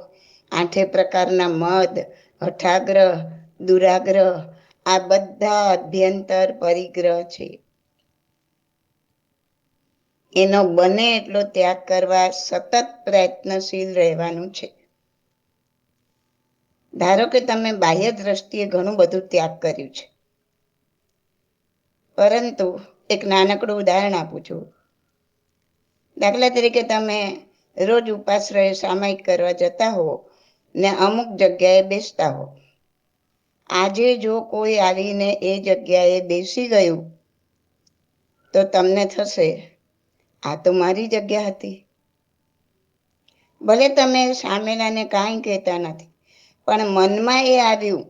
S1: 8 પ્રકારના મદ, હઠાગ્રહ, દુરાગ્રહ, આ બધા અભ્યંતર પરિગ્રહ છે. એનો બને એટલો ત્યાગ કરવા સતત પ્રયત્નશીલ રહેવાનું છે. ધારો કે તમે બાહ્ય દ્રષ્ટિએ ઘણું બધું ત્યાગ કર્યું છે, પરંતુ એક નાનકડું ઉદાહરણ આપું છું. દાખલા તરીકે તમે રોજ ઉપાશ્રય સામાયિક કરવા જતા હો ને અમુક જગ્યાએ બેસતા હો. આજે જો કોઈ આવીને એ જગ્યાએ બેસી ગયું તો તમને થશે, આ તો મારી જગ્યા હતી. ભલે તમે સામેલાને કાંઈ કહેતા નથી, પણ મનમાં એ આવ્યું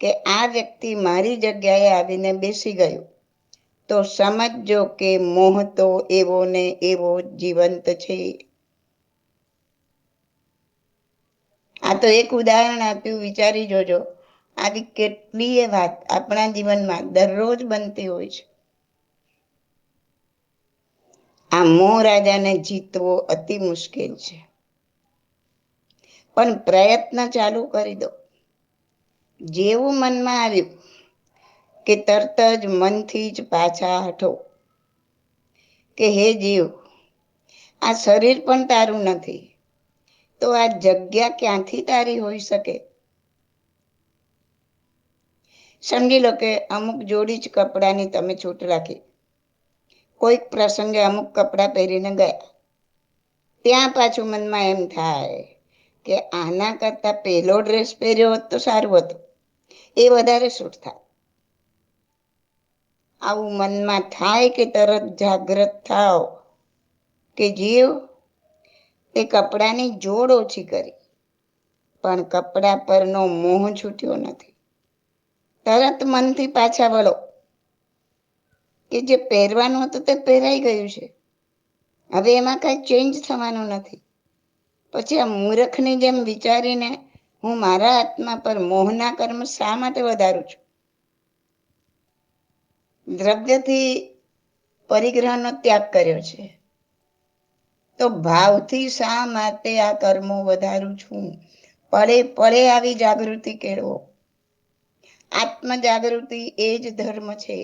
S1: કે આ વ્યક્તિ મારી જગ્યાએ આવીને બેસી ગયું, તો સમજજો કે મોહ તો એવો ને એવો જીવંત છે. આ તો એક ઉદાહરણ આપ્યું, વિચારી જોજો. આવી કેટલીય વાત આપણા જીવનમાં દરરોજ બનતી હોય છે. આ મોહ રાજાને જીતવો અતિ મુશ્કેલ છે, પણ પ્રયત્ન ચાલુ કરી દો. જેવું મનમાં આવ્યું કે તરત જ મનથી જ પાછા હટો કે હે જીવ, આ શરીર પણ તારું નથી, તો આ જગ્યા ક્યાંથી તારી હોઈ શકે? સમજી લો કે અમુક જોડી જ કપડાની તમે છૂટ રાખી. કોઈક પ્રસંગે અમુક કપડાં પહેરીને ગયા, ત્યાં પાછું મનમાં એમ થાય કે આના કરતા પેલો ડ્રેસ પહેર્યો હોત તો સારું હતું, એ વધારે સૂટ થાય. આવું મનમાં થાય કે તરત જાગ્રત થાવ કે જીવ, તે કપડાની જોડ ઓછી કરી, પણ કપડા પરનો મોહ છૂટ્યો નથી. તરત મનથી પાછા વળો કે જે પહેરવાનું હતું તે પહેરાઈ ગયું છે, હવે એમાં કઈ ચેન્જ થવાનું નથી. પછી આ મૂર્ખની જેમ વિચારીને હું મારા આત્મા પર મોહના કર્મ શા માટે વધારું છું? દ્રવ્યથી પરિગ્રહનો ત્યાગ કર્યો છે, તો ભાવથી શા માટે આ કર્મો વધારું છું? પડે પડે આવી જાગૃતિ કેળવો. આત્મજાગૃતિ એ જ ધર્મ છે.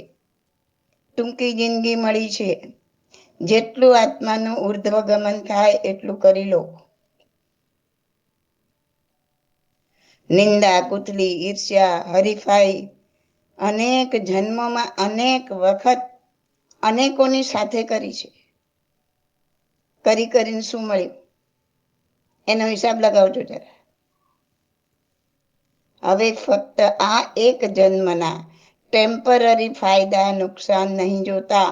S1: ટૂંકી જિંદગી મળી છે, જેટલું આત્માનું ઉર્ધ્વગમન થાય એટલું કરી લો. નિંદા, કુથલી, ઈર્ષ્યા, હરીફાઈ અનેક જન્મોમાં અનેક વખત અનેકોની સાથે કરી છે. કરીને શું મળ્યું એનો હિસાબ લગાવજો જરા. હવે ફક્ત આ એક જન્મના ટેમ્પરરી ફાયદા નુકસાન નહીં જોતા,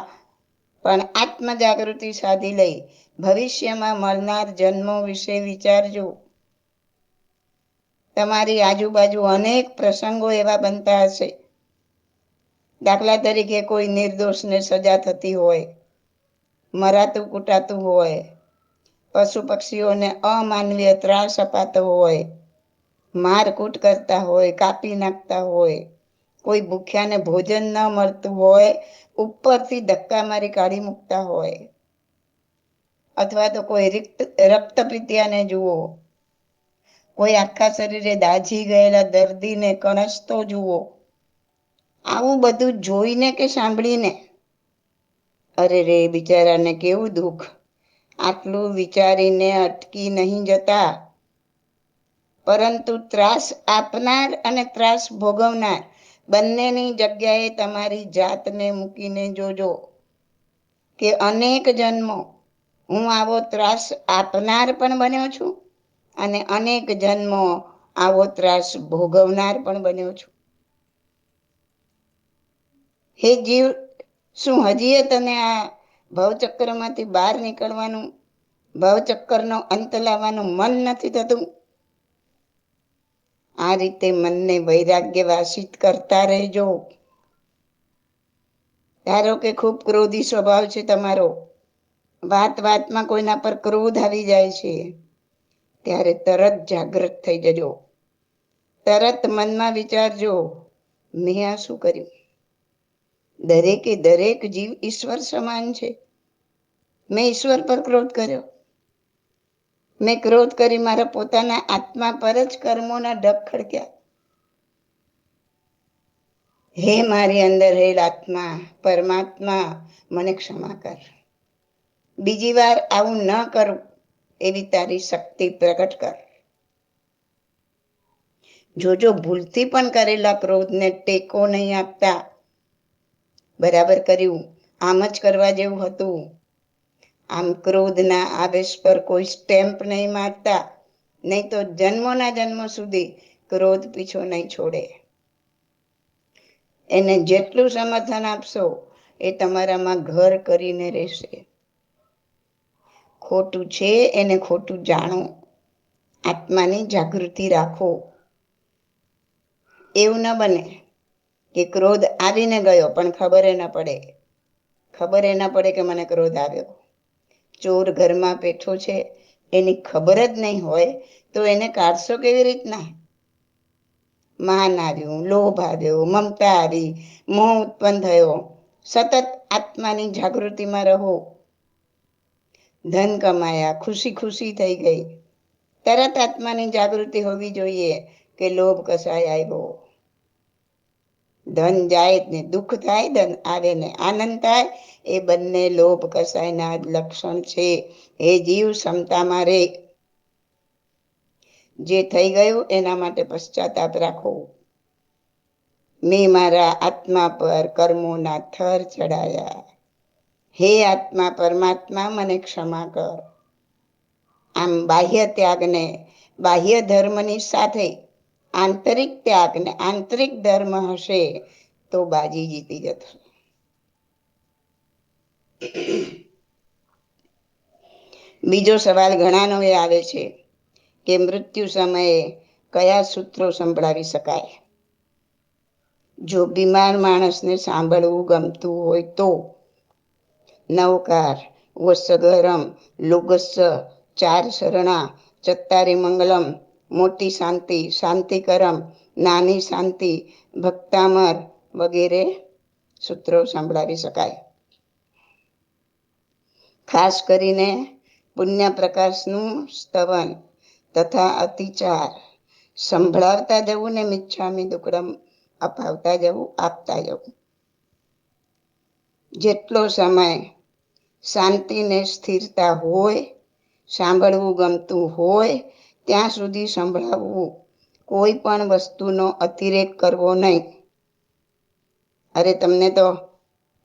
S1: પણ આત્મજાગૃતિ સાધી લઈ ભવિષ્યમાં મળનાર જન્મો વિશે વિચારજો. તમારી આજુબાજુ અનેક પ્રસંગો એવા બનતા હશે. દાખલા તરીકે કોઈ નિર્દોષને સજા થતી હોય, મરાતું કૂટાતું હોય, પશુ પક્ષીઓને અમાનવીય ત્રાસ અપાતો હોય, મારકૂટ કરતા હોય, કાપી નાખતા હોય, કોઈ ભૂખ્યાને ભોજન ન મળતું હોય, ઉપરથી ધક્કા મારી કાઢી મૂકતા હોય, અથવા તો કોઈ રક્તપિત્યાને જુઓ, કોઈ આખા શરીરે દાઝી ગયેલા દર્દીને કણસતો જુઓ. આવું બધું જોઈને કે સાંભળીને અરે રે બિચારાને કેવું દુઃખ, આટલું વિચારીને અટકી નહીં જતા, પરંતુ ત્રાસ આપનાર અને ત્રાસ ભોગવનાર બંનેની જગ્યાએ તમારી જાતને મૂકીને જોજો કે અનેક જન્મો હું આવો ત્રાસ આપનાર પણ બન્યો છું અને અનેક જન્મો આવો ત્રાસ ભોગવનાર પણ બન્યો છું. હે જીવ, શું હજી તને આ ભવચક્રમાંથી બહાર નીકળવાનું, ભવચક્કરનો અંત લાવવાનું મન નથી થતું? આ રીતે મનને વૈરાગ્ય વાસિત કરતા રહેજો. ધારો કે ખૂબ ક્રોધી સ્વભાવ છે તમારો, વાત વાતમાં કોઈના પર ક્રોધ આવી જાય છે, ત્યારે તરત જાગૃત થઈ જજો. તરત મનમાં વિચારજો, મેં આ શું કર્યું? દરેકે દરેક જીવ ઈશ્વર સમાન છે. મેં ઈશ્વર પર ક્રોધ કર્યો? મેં ક્રોધ કરી મારા પોતાના આત્મા પર જ કર્મોના ડગ ખડક્યા. હે મારી અંદર રહેલ આત્મા, પરમાત્મા, મને ક્ષમા કર. બીજી વાર આવું ન કરું એવી તારી શક્તિ પ્રગટ કર. જોજો ભૂલથી પણ કરેલા ક્રોધને ટેકો નહીં આપતા. બરાબર કર્યું, આમ જ કરવા જેવું હતું. આમ ક્રોધના આવેશ પર કોઈ સ્ટેમ્પ નહીં મારતા, નહીં તો જન્મોના જન્મો સુધી ક્રોધ પીછો નહીં છોડે. એને જેટલું સમર્થન આપશો એ તમારામાં ઘર કરીને રહેશે. ખોટું છે એને ખોટું જાણો, આત્માની જાગૃતિ રાખો. એવું ન બને કે ક્રોધ આવીને ગયો પણ ખબર ન પડે. ખબર ન પડે કે મને ક્રોધ આવ્યો. ચોર ઘરમાં બેઠો છે, એની ખબર જ નહીં હોય તો એને કાઢશો કેવી રીતના? માન આવ્યું, લોભ આવ્યો, મમતા આવી, મોહ ઉત્પન્ન થયો. સતત આત્માની જાગૃતિમાં રહો. ધન કમાયા, ખુશી ખુશી થઈ ગઈ, તરત આત્માની જાગૃતિ હોવી જોઈએ કે લોભ કસાય આવ્યો. ધન જાય ને દુઃખ થાય, ધન આવે ને આનંદ થાય, એ બંને લોભ કસાયના જ લક્ષણ છે. એ જીવ ક્ષમતામાં રે. જે થઈ ગયું એના માટે પશ્ચાતાપ રાખો. મેં મારા આત્મા પર કર્મોના થર ચડાયા. હે આત્મા પરમાત્મા, મને ક્ષમા કર. આમ બાહ્ય ત્યાગને બાહ્ય ધર્મની સાથે આંતરિક ત્યાગ ને આંતરિક ધર્મ હશે તો બાજી જીતી જશે. બીજો સવાલ ઘણાનો એ આવે છે કે મૃત્યુ સમયે કયા સૂત્રો સંભળાવી શકાય? જો બીમાર માણસને સાંભળવું ગમતું હોય તો નવકાર, વસગરમ, લોગસ્સ, ચાર શરણા, ચત્તારી મંગલમ, મોટી શાંતિ, શાંતિકરમ, નાની શાંતિ, ભક્તામર વગેરે સૂત્રો સંભળાવી શકાય. ખાસ કરીને પુણ્ય પ્રકાશનું સ્તવન તથા અતિચાર સંભળાવતા જવું ને મિચ્છામી દુક્કડમ અપાવતા જવું, આપતા જવું. જેટલો સમય શાંતિ ને સ્થિરતા હોય, સાંભળવું ગમતું હોય ત્યાં સુધી સંભળાવવું. કોઈ પણ વસ્તુનો અતિરેક કરવો નહીં. અરે તમને તો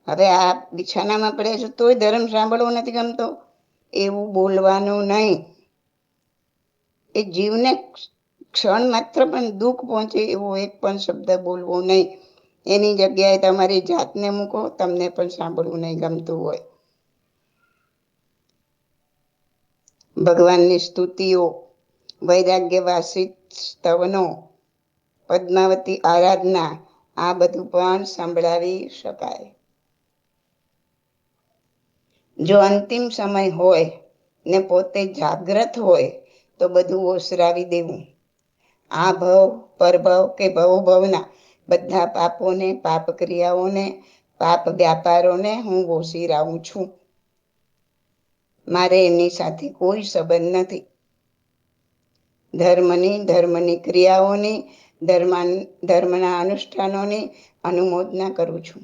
S1: હવે આ બિછાનામાં પડ્યા છો તોય ધર્મ સાંભળવો નથી ગમતો, એવું બોલવાનું નહીં. એ જીવને ક્ષણ માત્ર પણ દુઃખ પહોંચે એવો એક પણ શબ્દ બોલવો નહીં. એની જગ્યાએ તમારી જાતને મૂકો, તમને પણ સાંભળવું નહીં ગમતું હોય. ભગવાનની સ્તુતિઓ, વૈરાગ્યવાસિત સ્તવનો, પદ્માવતી આરાધના, આ બધું પણ સંભળાવી શકાય. જો અંતિમ સમય હોય ને પોતે જાગ્રત હોય તો બધું ઓસરાવી દેવું. આ ભવ, પરભવ કે ભવભવના બધા પાપોને, પાપ ક્રિયાઓને, પાપ વ્યાપારોને હું ઓસરાવું છું. મારે એમની સાથે કોઈ સંબંધ નથી. ધર્મની ક્રિયાઓની, ધર્મના અનુષ્ઠાનોની અનુમોદના કરું છું.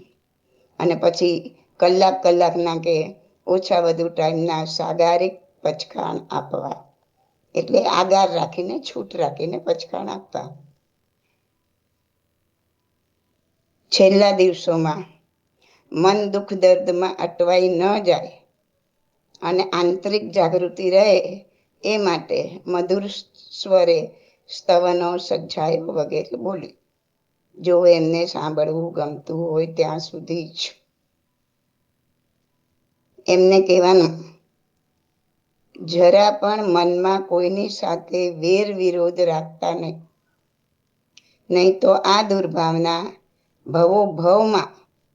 S1: અને પછી કલાકના કે ઓછા વધુ ટાઈમના સાગારિક પચખાણ આપવા. એટલે આગાર રાખીને, છૂટ રાખીને પચખાણ આપવા. છેલ્લા દિવસોમાં મન દુઃખ દર્દમાં અટવાઈ ન જાય અને આંતરિક જાગૃતિ રહે એ માટે મધુર સ્વરે સ્તવનો, સજ્જાયો વગેરે બોલી. જો એમને સાંભળવું ગમતું હોય ત્યાં સુધી જ. એમને કહેવાનું, જરા પણ મનમાં કોઈની સાથે વેર વિરોધ રાખતા નહીં. નહીં તો આ દુર્ભાવના ભવોભવમાં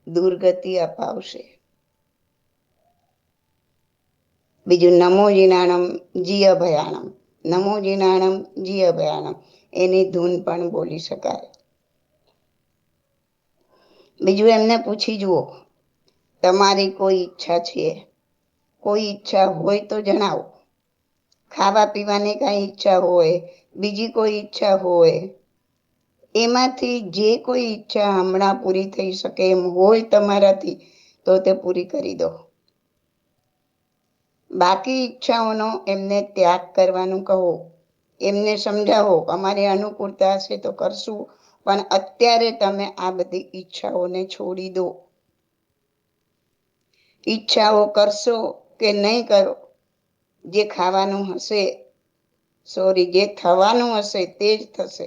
S1: દુર્ગતિ અપાવશે. બીજું નમો જીનાણમ જી અભયાણમ, નમો જીનાણમ જી અભયાણમ, એની ધૂન પણ બોલી શકાય. બીજું એમને પૂછી જુઓ, તમારી કોઈ ઈચ્છા છે? કોઈ ઈચ્છા હોય તો જણાવો. ખાવા પીવાની કઈ ઈચ્છા હોય, બીજી કોઈ ઈચ્છા હોય, એમાંથી જે કોઈ ઈચ્છા હમણાં પૂરી થઈ શકે એમ હોય તમારાથી તો તે પૂરી કરી દો. બાકી ઈચ્છાઓનો એમને ત્યાગ કરવાનું કહો. એમને સમજાવો, અમારી અનુકૂળતા હશે તો કરશું, પણ અત્યારે તમે આ બધી ઈચ્છાઓને છોડી દો. ઈચ્છાઓ કરશો કે નહીં કરો, જે ખાવાનું હશે, જે થવાનું હશે તે જ થશે.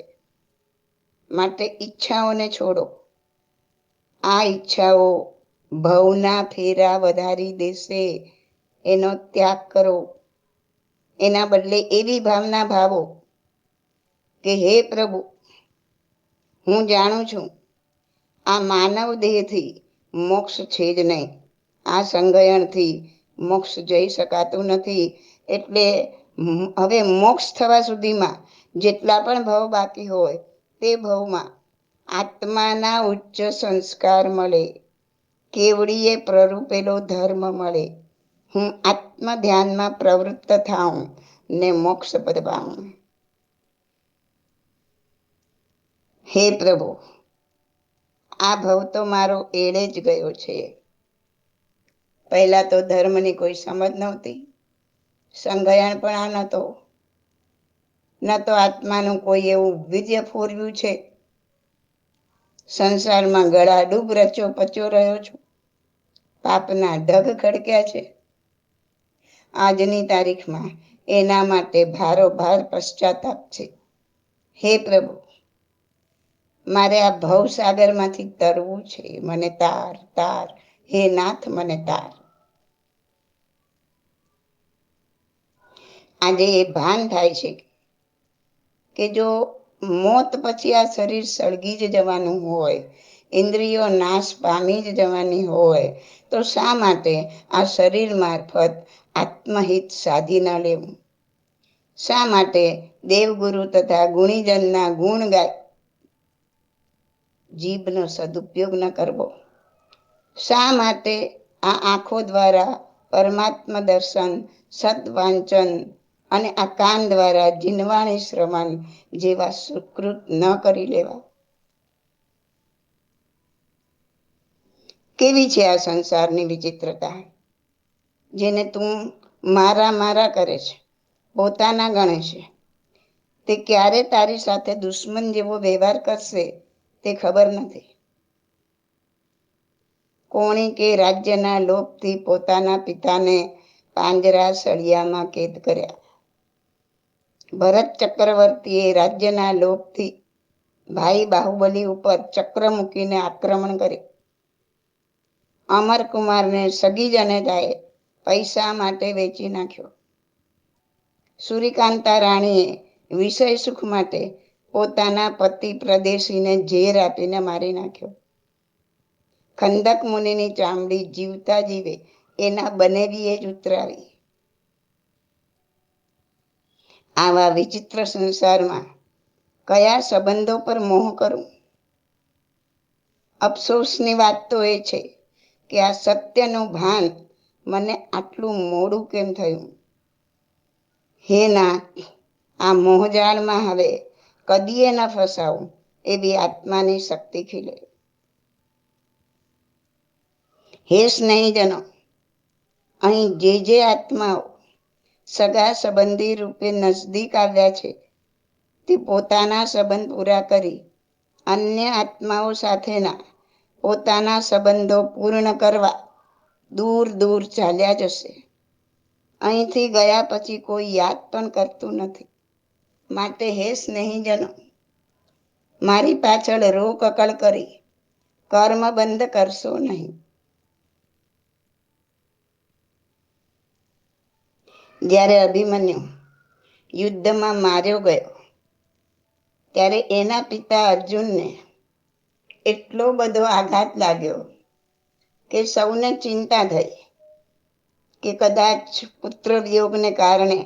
S1: માટે ઈચ્છાઓને છોડો. આ ઈચ્છાઓ ભવના ફેરા વધારી દેશે, એનો ત્યાગ કરો. એના બદલે એવી ભાવના ભાવો કે હે પ્રભુ, હું જાણું છું આ માનવ દેહથી મોક્ષ છે જ નહીં. આ સંગયણથી મોક્ષ જઈ શકાતું નથી. એટલે હવે મોક્ષ થવા સુધીમાં જેટલા પણ ભવ બાકી હોય તે ભવમાં આત્માના ઉચ્ચ સંસ્કાર મળે, કેવડીએ પ્રરૂપેલો ધર્મ મળે, હું આત્મ ધ્યાનમાં પ્રવૃત્ત થાઉં ને મોક્ષ પદ પામું. હે પ્રભુ, આ ભવ તો મારો એળે જ ગયો છે. પહેલા તો ધર્મની કોઈ સમજ નહોતી, સંગયણ પણ આ નહોતો, ન તો આત્માનું કોઈ એવું વિદ્ય ફોરવ્યું છે. સંસારમાં ગળા ડૂબ રચો પચો રહ્યો છું. પાપના ઢગ ખડક્યા છે. આજની તારીખમાં એના માટે ભારોભાર પશ્ચાતાપ છે. હે પ્રભુ, મારે આ ભવસાગરમાંથી તરવું છે. મને તાર તાર, હે નાથ મને તાર. આજે એ ભાન થાય છે કે જો મોત પછી આ શરીર સળગી જ જવાનું હોય, ઇન્દ્રિયો નાશ પામી જ જવાની હોય, તો શા માટે આ શરીર મારફત આત્મહિત સાધી ન લેવું? શા માટે દેવગુરુ તથા ગુણીજનના ગુણ ગાય જીભનો સદુપયોગ ન કરવો? શા માટે આ આંખો દ્વારા પરમાત્મા દર્શન, સદવાંચન અને આ કાન દ્વારા જીનવાણી શ્રવણ જેવા સુકૃત ન કરી લેવા? કેવી છે આ સંસારની વિચિત્રતા, જેને તું મારા મારા કરે છે, પોતાના ગણે છે, તે ક્યારે તારી સાથે દુશ્મન જેવો વ્યવહાર કરશે તે ખબર નથી. કોણી કે રાજ્યના લોભથી પોતાના પિતાને પાંજરા સળિયામાં કેદ કર્યા. ભરત ચક્રવર્તીએ રાજ્યના લોભથી ભાઈ બાહુબલી ઉપર ચક્ર મૂકીને આક્રમણ કર્યું. અમરકુમારને સગી જનેતાએ પૈસા માટે વેચી નાખ્યો. સૂર્યકાંતા રાણીએ વિષય સુખ માટે પોતાના પતિ પ્રદેશીને ઝેર આપીને મારી નાખ્યો. ખંદક મુનિની ચામડી જીવતા જીવે એના બનેવીએ જ ઉતરાવી. આવા વિચિત્ર સંસારમાં કયા સંબંધો પર મોહ કરું? અફસોસની વાત તો એ છે કે આ સત્યનું ભાન મને આટલું મોડું કેમ થયું. હે નાથ, આ મોહજાળમાં હવે કદીએ ન ફસાવું એવી આત્માની શક્તિ ખીલે. હે સ્નેહીજનો, અહીં જે આત્માઓ સગા સંબંધી રૂપે નજદીક આવ્યા છે તે પોતાના સંબંધ પૂરા કરી અન્ય આત્માઓ સાથેના પોતાના સંબંધો પૂર્ણ કરવા દૂર દૂર ચાલ્યા જશે. અહીંથી ગયા પછી કોઈ યાદ પણ કરતું નથી. માટે હે સ્નેહીજનો, મારી પાછળ રોકકળ કરી કર્મ બંધ કરશો નહીં. જ્યારે અભિમન્યુ યુદ્ધમાં માર્યો ગયો ત્યારે એના પિતા અર્જુનને એટલો બધો આઘાત લાગ્યો કે સૌને ચિંતા થઈ કે કદાચ પુત્ર વિયોગને કારણે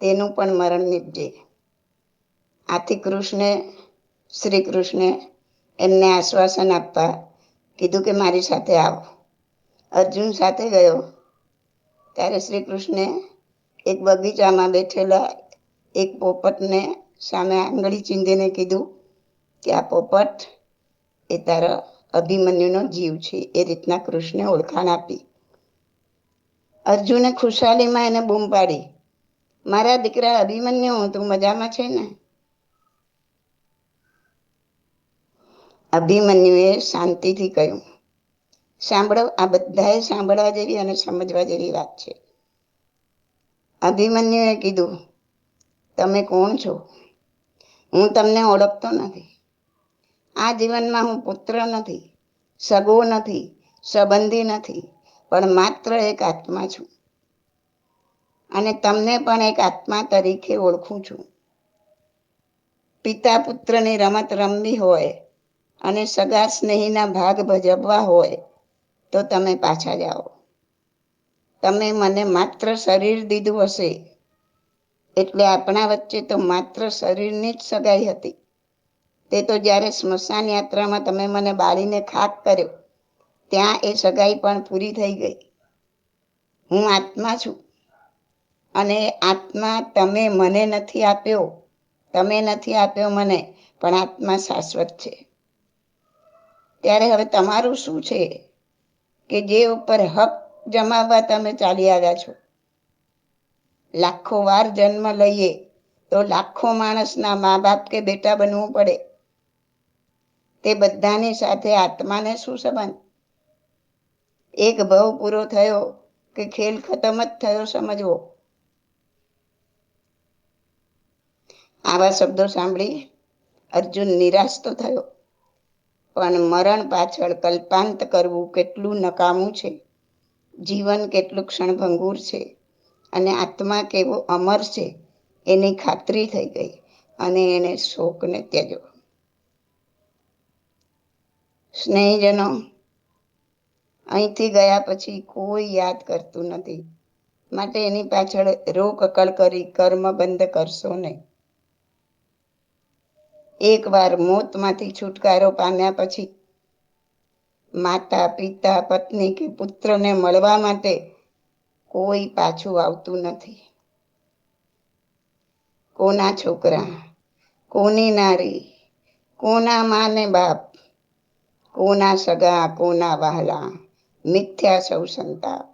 S1: તેનું પણ મરણ નીપજે. આથી શ્રી કૃષ્ણે એમને આશ્વાસન આપવા કીધું કે મારી સાથે આવો. અર્જુન સાથે ગયો ત્યારે શ્રી કૃષ્ણે એક બગીચામાં બેઠેલા એક પોપટને સામે આંગળી ચીંધીને કીધું કે આ પોપટ એ તારા અભિમન્યુનો જીવ છે. એ રીતના કૃષ્ણે ઓળખાણ આપી. અર્જુને ખુશાલીમાં એને બૂમ પાડી, મારા દીકરા અભિમન્યુ, તું મજામાં છે ને? અભિમન્યુએ શાંતિથી કહ્યું, સાંભળો, આ બધાએ સાંભળવા જેવી અને સમજવા જેવી વાત છે. અભિમન્યુએ કીધું, તમે કોણ છો? હું તમને ઓળખતો નથી. આ જીવનમાં હું પુત્ર નથી, સગો નથી, સંબંધી નથી, પણ માત્ર એક આત્મા છું. અને તમને પણ એક આત્મા તરીકે ઓળખું છું. પિતા પુત્રની રમત રમવી હોય અને સગા સ્નેહીના ભાગ ભજવવા હોય તો તમે પાછા જાઓ. તમે મને માત્ર શરીર દીધું હશે, એટલે આપણા વચ્ચે તો માત્ર શરીરની જ સગાઈ હતી. તે તો જ્યારે સ્મશાન યાત્રામાં તમે મને બાળીને ખાક કર્યો ત્યાં એ સગાઈ પણ પૂરી થઈ ગઈ. હું આત્મા છું અને આત્મા તમે મને નથી આપ્યો, તમે નથી આપ્યો મને, પણ આત્મા શાશ્વત છે. ત્યારે હવે તમારું શું છે કે જે ઉપર હક જમાવવા તમે ચાલી આવ્યા છો? લાખો વાર જન્મ લઈએ તો લાખો માણસના મા બાપ કે બેટા બનવું પડે. તે બધાની સાથે આત્માને શું સંબંધ? એક ભવ પૂરો થયો કે ખેલ ખતમ જ થયો સમજવો. આવા શબ્દો સાંભળી અર્જુન નિરાશ તો થયો, પણ મરણ પાછળ કલ્પાંત કરવું કેટલું નકામું છે, જીવન કેટલું ક્ષણભંગુર છે અને આત્મા કેવો અમર છે એની ખાતરી થઈ ગઈ અને એને શોકને ત્યજ્યો. સ્નેહીજનો, અહીંથી ગયા પછી કોઈ યાદ કરતું નથી. માટે એની પાછળ રોકકળ કરી કર્મ બંધ કરશો નહીં. એકવાર મોતમાંથી છુટકારો પામ્યા પછી માતા, પિતા, પત્ની કે પુત્રને મળવા માટે કોઈ પાછું આવતું નથી. કોના છોકરા, કોની નારી, કોના મા ને બાપ, કોના સગા, કોના વહાલા, મિથ્યા સૌ સંતાપ.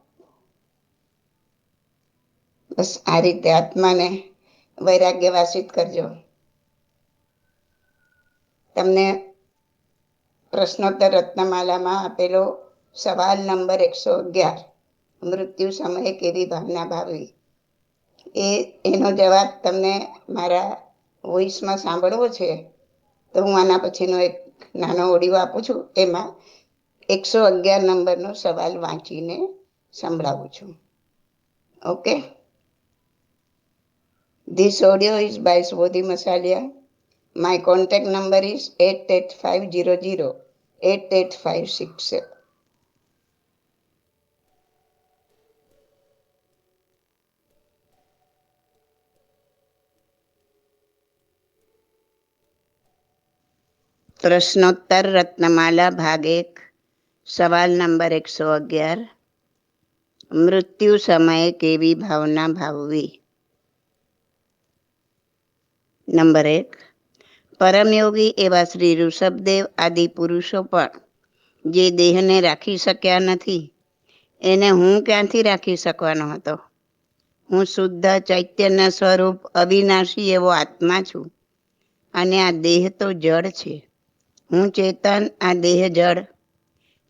S1: બસ આ રીતે આત્માને વૈરાગ્ય વાસિત કરજો. તમને પ્રશ્નોત્તર રત્નમાલામાં આપેલો સવાલ નંબર 111, મૃત્યુ સમયે કેવી ભાવના ભાવવી, એનો જવાબ તમને મારા વોઇસમાં સાંભળવો છે તો હું આના પછીનો એક નાનો ઓડિયો આપું છું. એમાં 111 નંબરનો સવાલ વાંચીને સંભળાવું છું. Okay. This audio is by Svodhi Masalia. My contact number is 8850088567. પ્રશ્નોત્તર રત્નમાલા ભાગ 1, સવાલ નંબર 111, મૃત્યુ સમયે કેવી ભાવના ભાવવી. નંબર 1, પરમયોગી એવા શ્રી ઋષભદેવ આદિ પુરુષો પણ જે દેહને રાખી શક્યા નથી, એને હું ક્યાંથી રાખી શકવાનો હતો? હું શુદ્ધ ચૈતન્ય સ્વરૂપ અવિનાશી એવો આત્મા છું, અને આ દેહ તો જડ છે. હું ચેતન, આ દેહ જડ.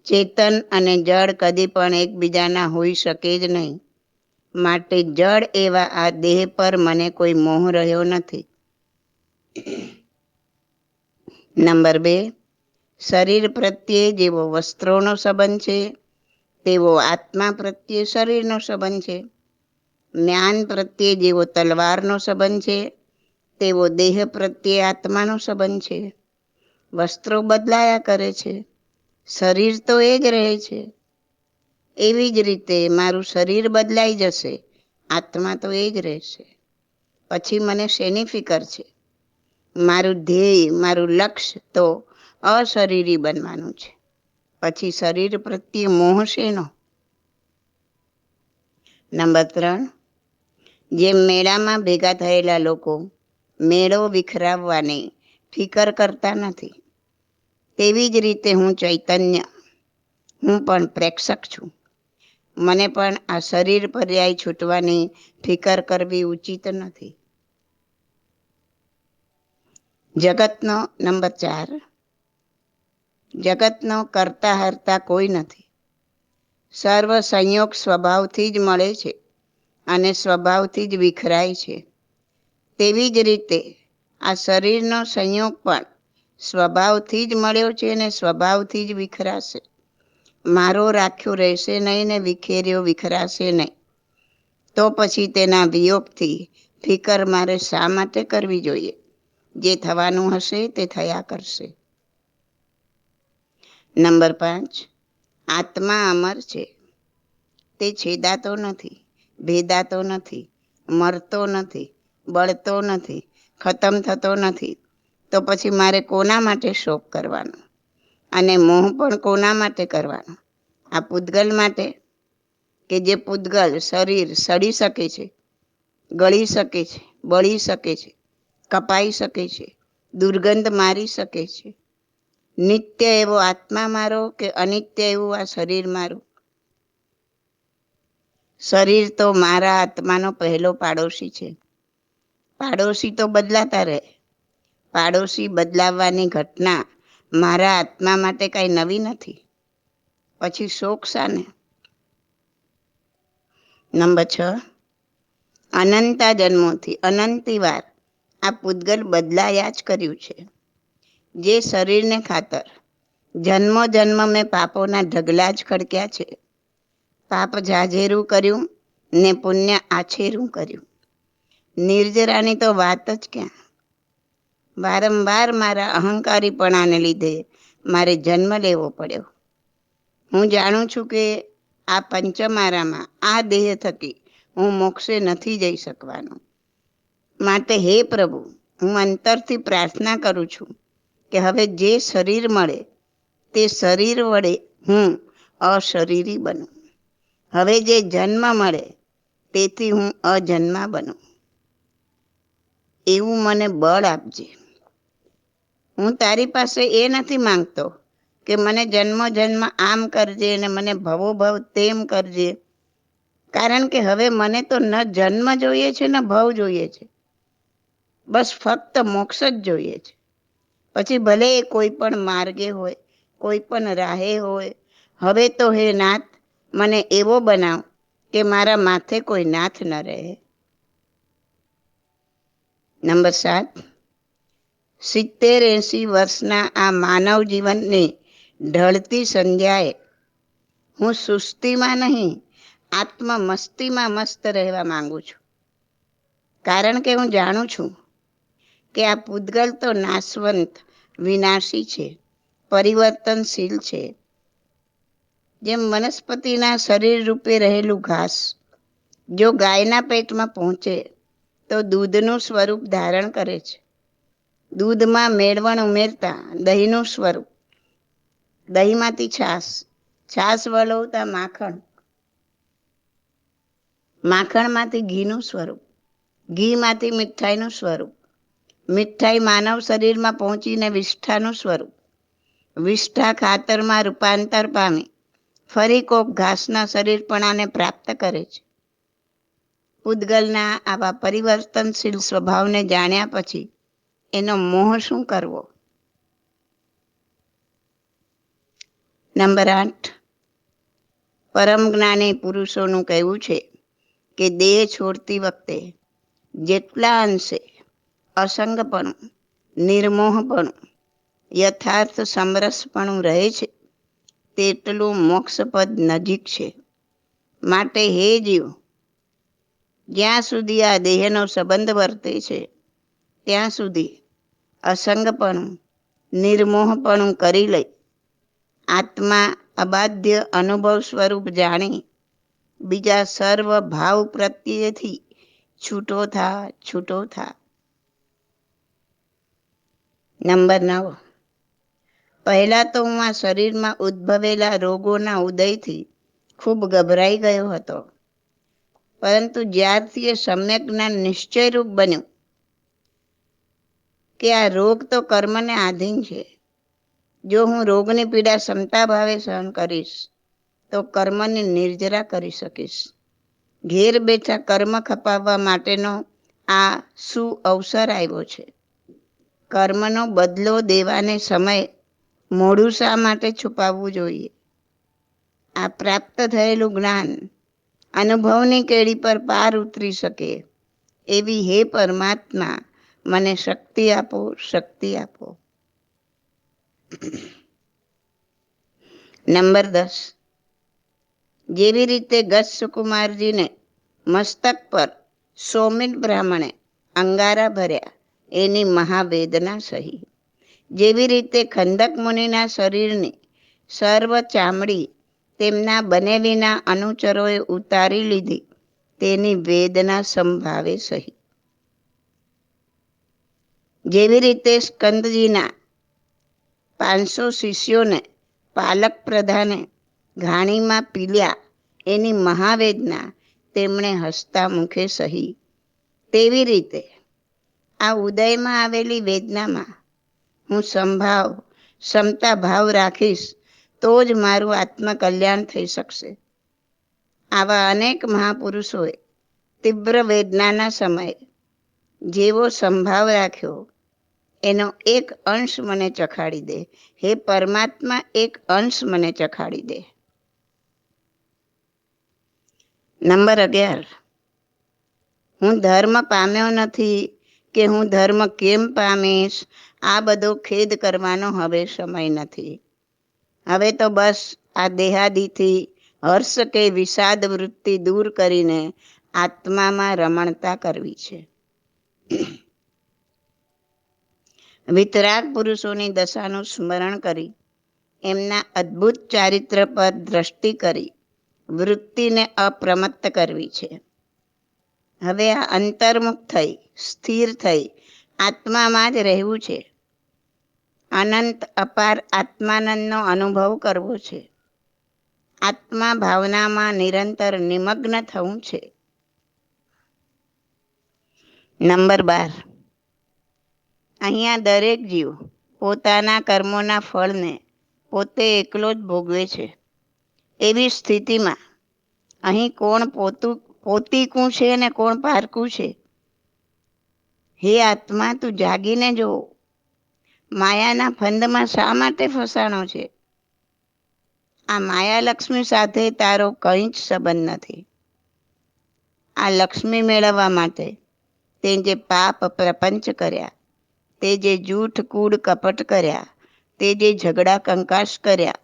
S1: ચેતન અને જડ કદી પણ એકબીજાના હોઈ શકે જ નહીં. માટે જડ એવા આ દેહ પર મને કોઈ મોહ રહ્યો નથી. નંબર 2, શરીર પ્રત્યે જેવો વસ્ત્રોનો સંબંધ છે તેવો આત્મા પ્રત્યે શરીરનો સંબંધ છે. જ્ઞાન પ્રત્યે જેવો તલવારનો સંબંધ છે તેવો દેહ પ્રત્યે આત્માનો સંબંધ છે. વસ્ત્રો બદલાયા કરે છે, શરીર તો એ જ રહે છે. એવી જ રીતે મારું શરીર બદલાઈ જશે, આત્મા તો એ જ રહેશે. પછી મને શેની ફિકર છે? મારું ધ્યેય, મારું લક્ષ્ય તો અશરીરી બનવાનું છે. પછી શરીર પ્રત્યે મોહ શેનો? નંબર 3, જેમ મેળામાં ભેગા થયેલા લોકો મેળો વિખરાવવાની ફિકર કરતા નથી, તેવી જ રીતે હું ચૈતન્ય, હું પણ પ્રેક્ષક છું. મને પણ આ શરીર પર્યાય છૂટવાની ફિકર કરવી ઉચિત નથી. જગતનો નંબર 4, જગતનો કરતા હરતા કોઈ નથી. સર્વ સંયોગ સ્વભાવથી જ મળે છે અને સ્વભાવથી જ વિખરાય છે. તેવી જ રીતે આ શરીરનો સંયોગ પણ સ્વભાવથી જ મળ્યો છે અને સ્વભાવથી જ વિખરાશે. મારો રાખ્યો રહેશે નહીં ને વિખેર્યો વિખરાશે નહીં. તો પછી તેના વિયોગથી ફિકર મારે શા માટે કરવી જોઈએ? જે થવાનું હશે તે થયા કરશે. નંબર 5, આત્મા અમર છે. તે છેદાતો નથી, ભેદાતો નથી, મરતો નથી, બળતો નથી, ખતમ થતો નથી. તો પછી મારે કોના માટે શોક કરવાનો અને મોહ પણ કોના માટે કરવાનો? આ પૂતગલ માટે, કે જે પૂતગલ શરીર સડી શકે છે, ગળી શકે છે, બળી શકે છે, કપાઈ શકે છે, દુર્ગંધ મારી શકે છે. નિત્ય એવો આત્મા મારો કે અનિત્ય એવું આ શરીર મારું? શરીર તો મારા આત્માનો પહેલો પાડોશી છે. પાડોશી તો બદલાતા રહે. પાડોશી બદલાવવાની ઘટના મારા આત્મા માટે કાંઈ નવી નથી. પછી શોક શાને? નંબર 6, અનંતા જન્મોથી અનંતી વાર આ પૂતગલ બદલાયા જ કર્યું છે. જે શરીરને ખાતર જન્મો જન્મ મેં પાપોના ઢગલા જ ખડક્યા છે. પાપ જાજેરું કર્યું ને પુણ્ય આછેરું કર્યું. નિર્જરાની તો વાત જ ક્યાં. વારંવાર મારા અહંકારીપણાને લીધે મારે જન્મ લેવો પડ્યો. હું જાણું છું કે આ પંચમારામાં આ દેહ થકી હું મોક્ષે નથી જઈ શકવાનો. માટે હે પ્રભુ, હું અંતરથી પ્રાર્થના કરું છું કે હવે જે શરીર મળે તે શરીર વડે હું અશરીરી બનું. હવે જે જન્મ મળે તેથી હું અજન્મા બનું. એવું મને બળ આપજે. હું તારી પાસે એ નથી માંગતો કે મને જન્મ જન્મ આમ કરજે ને મને ભવો ભવ તેમ કરજે. કારણ કે હવે મને તો ન જન્મ જોઈએ છે ન ભવ જોઈએ છે, બસ ફક્ત મોક્ષ જ જોઈએ છે. પછી ભલે એ કોઈ પણ માર્ગે હોય, કોઈ પણ રાહે હોય. હવે તો હે નાથ મને એવો બનાવ કે મારા માથે કોઈ નાથ ન રહે. નંબર 7, 70-80 વર્ષના આ માનવ જીવનને ઢળતી સંધ્યાએ હું સુસ્તીમાં નહીં, આત્મમસ્તીમાં મસ્ત રહેવા માંગુ છું. કારણ કે હું જાણું છું કે આ પૂતગલ તો નાશવંત, વિનાશી છે, પરિવર્તનશીલ છે. જેમ વનસ્પતિના શરીર રૂપે રહેલું ઘાસ જો ગાયના પેટમાં પહોંચે તો દૂધનું સ્વરૂપ ધારણ કરે છે. દૂધમાં મેળવણ ઉમેરતા દહીંનું સ્વરૂપ, દહીંમાંથી છાશ, છાશ વલોવતા માખણ, માખણમાંથી ઘીનું સ્વરૂપ, ઘીમાંથી મીઠાઈનું સ્વરૂપ, મીઠાઈ માનવ શરીરમાં પહોંચીને વિષ્ઠાનું સ્વરૂપ, વિષ્ઠા ખાતરમાં રૂપાંતર પામી ફરી કોક ઘાસના શરીરપણાને પ્રાપ્ત કરે છે. પૂતગલના આવા પરિવર્તનશીલ સ્વભાવને જાણ્યા પછી એનો મોહ શું કરવો? નંબર 8, પરમ જ્ઞાની પુરુષોનું કહેવું છે કે દેહ છોડતી વખતે જેટલા અંશે અસંગપણું, નિર્મોહપણું, યથાર્થ સમરસપણું રહે છે તેટલું મોક્ષપદ નજીક છે. માટે હે જીવ, જ્યાં સુધી આ દેહનો સંબંધ વર્તે છે ત્યાં સુધી અસંગપણું, નિર્મોહપણું કરી લઈ આત્મા અબાધ્ય અનુભવ સ્વરૂપ જાણી બીજા સર્વ ભાવ પ્રત્યેથી છૂટો થા, છૂટો થા. નંબર 9, પહેલા તો હું આ શરીરમાં ઉદ્ભવેલા રોગોના ઉદયથી ખૂબ ગભરાઈ ગયો હતો. પરંતુ જ્યારથી એ સમ્યક જ્ઞાન નિશ્ચયરૂપ બન્યું કે આ રોગ તો કર્મને આધીન છે, જો હું રોગની પીડા ક્ષમતા ભાવે સહન કરીશ તો કર્મની નિર્જરા કરી શકીશ. ઘેર બેઠા કર્મ ખપાવવા માટેનો આ સુઅવસર આવ્યો છે. કર્મનો બદલો દેવાને સમય મોડું શા માટે છુપાવવું જોઈએ? આ પ્રાપ્ત થયેલું જ્ઞાન અનુભવની કેડી પર પાર ઉતરી શકે એવી હે પરમાત્મા મને શક્તિ આપો, શક્તિ આપો. નંબર 10, જેવી રીતે ગત સુકુમારજીને મસ્તક પર સોમિલ બ્રાહ્મણે અંગારા ભર્યા એની મહાવેદના સહી, જેવી રીતે ખંદક મુનિના શરીરની સર્વ ચામડી તેમના બનેલીના અનુચરોએ ઉતારી લીધી તેની વેદના સંભાવે સહી, જેવી રીતે સ્કંદજીના 500 શિષ્યોને પાલક પ્રધાને ઘાણીમાં પીલ્યા એની મહાવેદના તેમણે હસતા મુખે સહી, તેવી રીતે આ ઉદયમાં આવેલી વેદનામાં હું સંભાવ, ક્ષમતા ભાવ રાખીશ તો જ મારું આત્મકલ્યાણ થઈ શકશે. આવા અનેક મહાપુરુષોએ તીવ્ર વેદનાના સમયે જેવો સંભાવ રાખ્યો એનો એક અંશ મને ચખાડી દે. હે પરમાત્મા, એક અંશ મને ચખાડી દે. નંબર 11, હું ધર્મ પામ્યો નથી કે હું ધર્મ કેમ પામીશ, આ બધો ખેદ કરવાનો હવે સમય નથી. હવે તો બસ આ દેહાદીથી હર્ષ કે વિષાદ વૃત્તિ દૂર કરીને આત્મામાં રમણતા કરવી છે. વિતરાગ પુરુષોની દશાનું સ્મરણ કરી એમના અદ્ભુત ચારિત્ર પર દ્રષ્ટિ કરી વૃત્તિને અપ્રમત્ત કરવી છે. હવે આ અંતર્મુખ થઈ, સ્થિર થઈ આત્મામાં જ રહેવું છે. અનંત અપાર આત્માનંદનો અનુભવ કરવો છે. આત્મા ભાવનામાં નિરંતર નિમગ્ન થવું છે. નંબર 12, અહીંયા દરેક જીવ પોતાના કર્મોના ફળને પોતે એકલો જ ભોગવે છે. એવી સ્થિતિમાં અહીં કોણ પોતીકું છે અને કોણ પારકું છે? હે આત્મા, તું જાગીને જો. માયાના ફંદમાં શા માટે ફસાણો છે? આ માયાલક્ષ્મી સાથે તારો કંઈ જ સંબંધ નથી. આ લક્ષ્મી મેળવવા માટે તે જે પાપ પ્રપંચ કર્યા, તે જે જૂઠ કૂડ કપટ કર્યા, તે જે ઝઘડા કંકાસ કર્યા,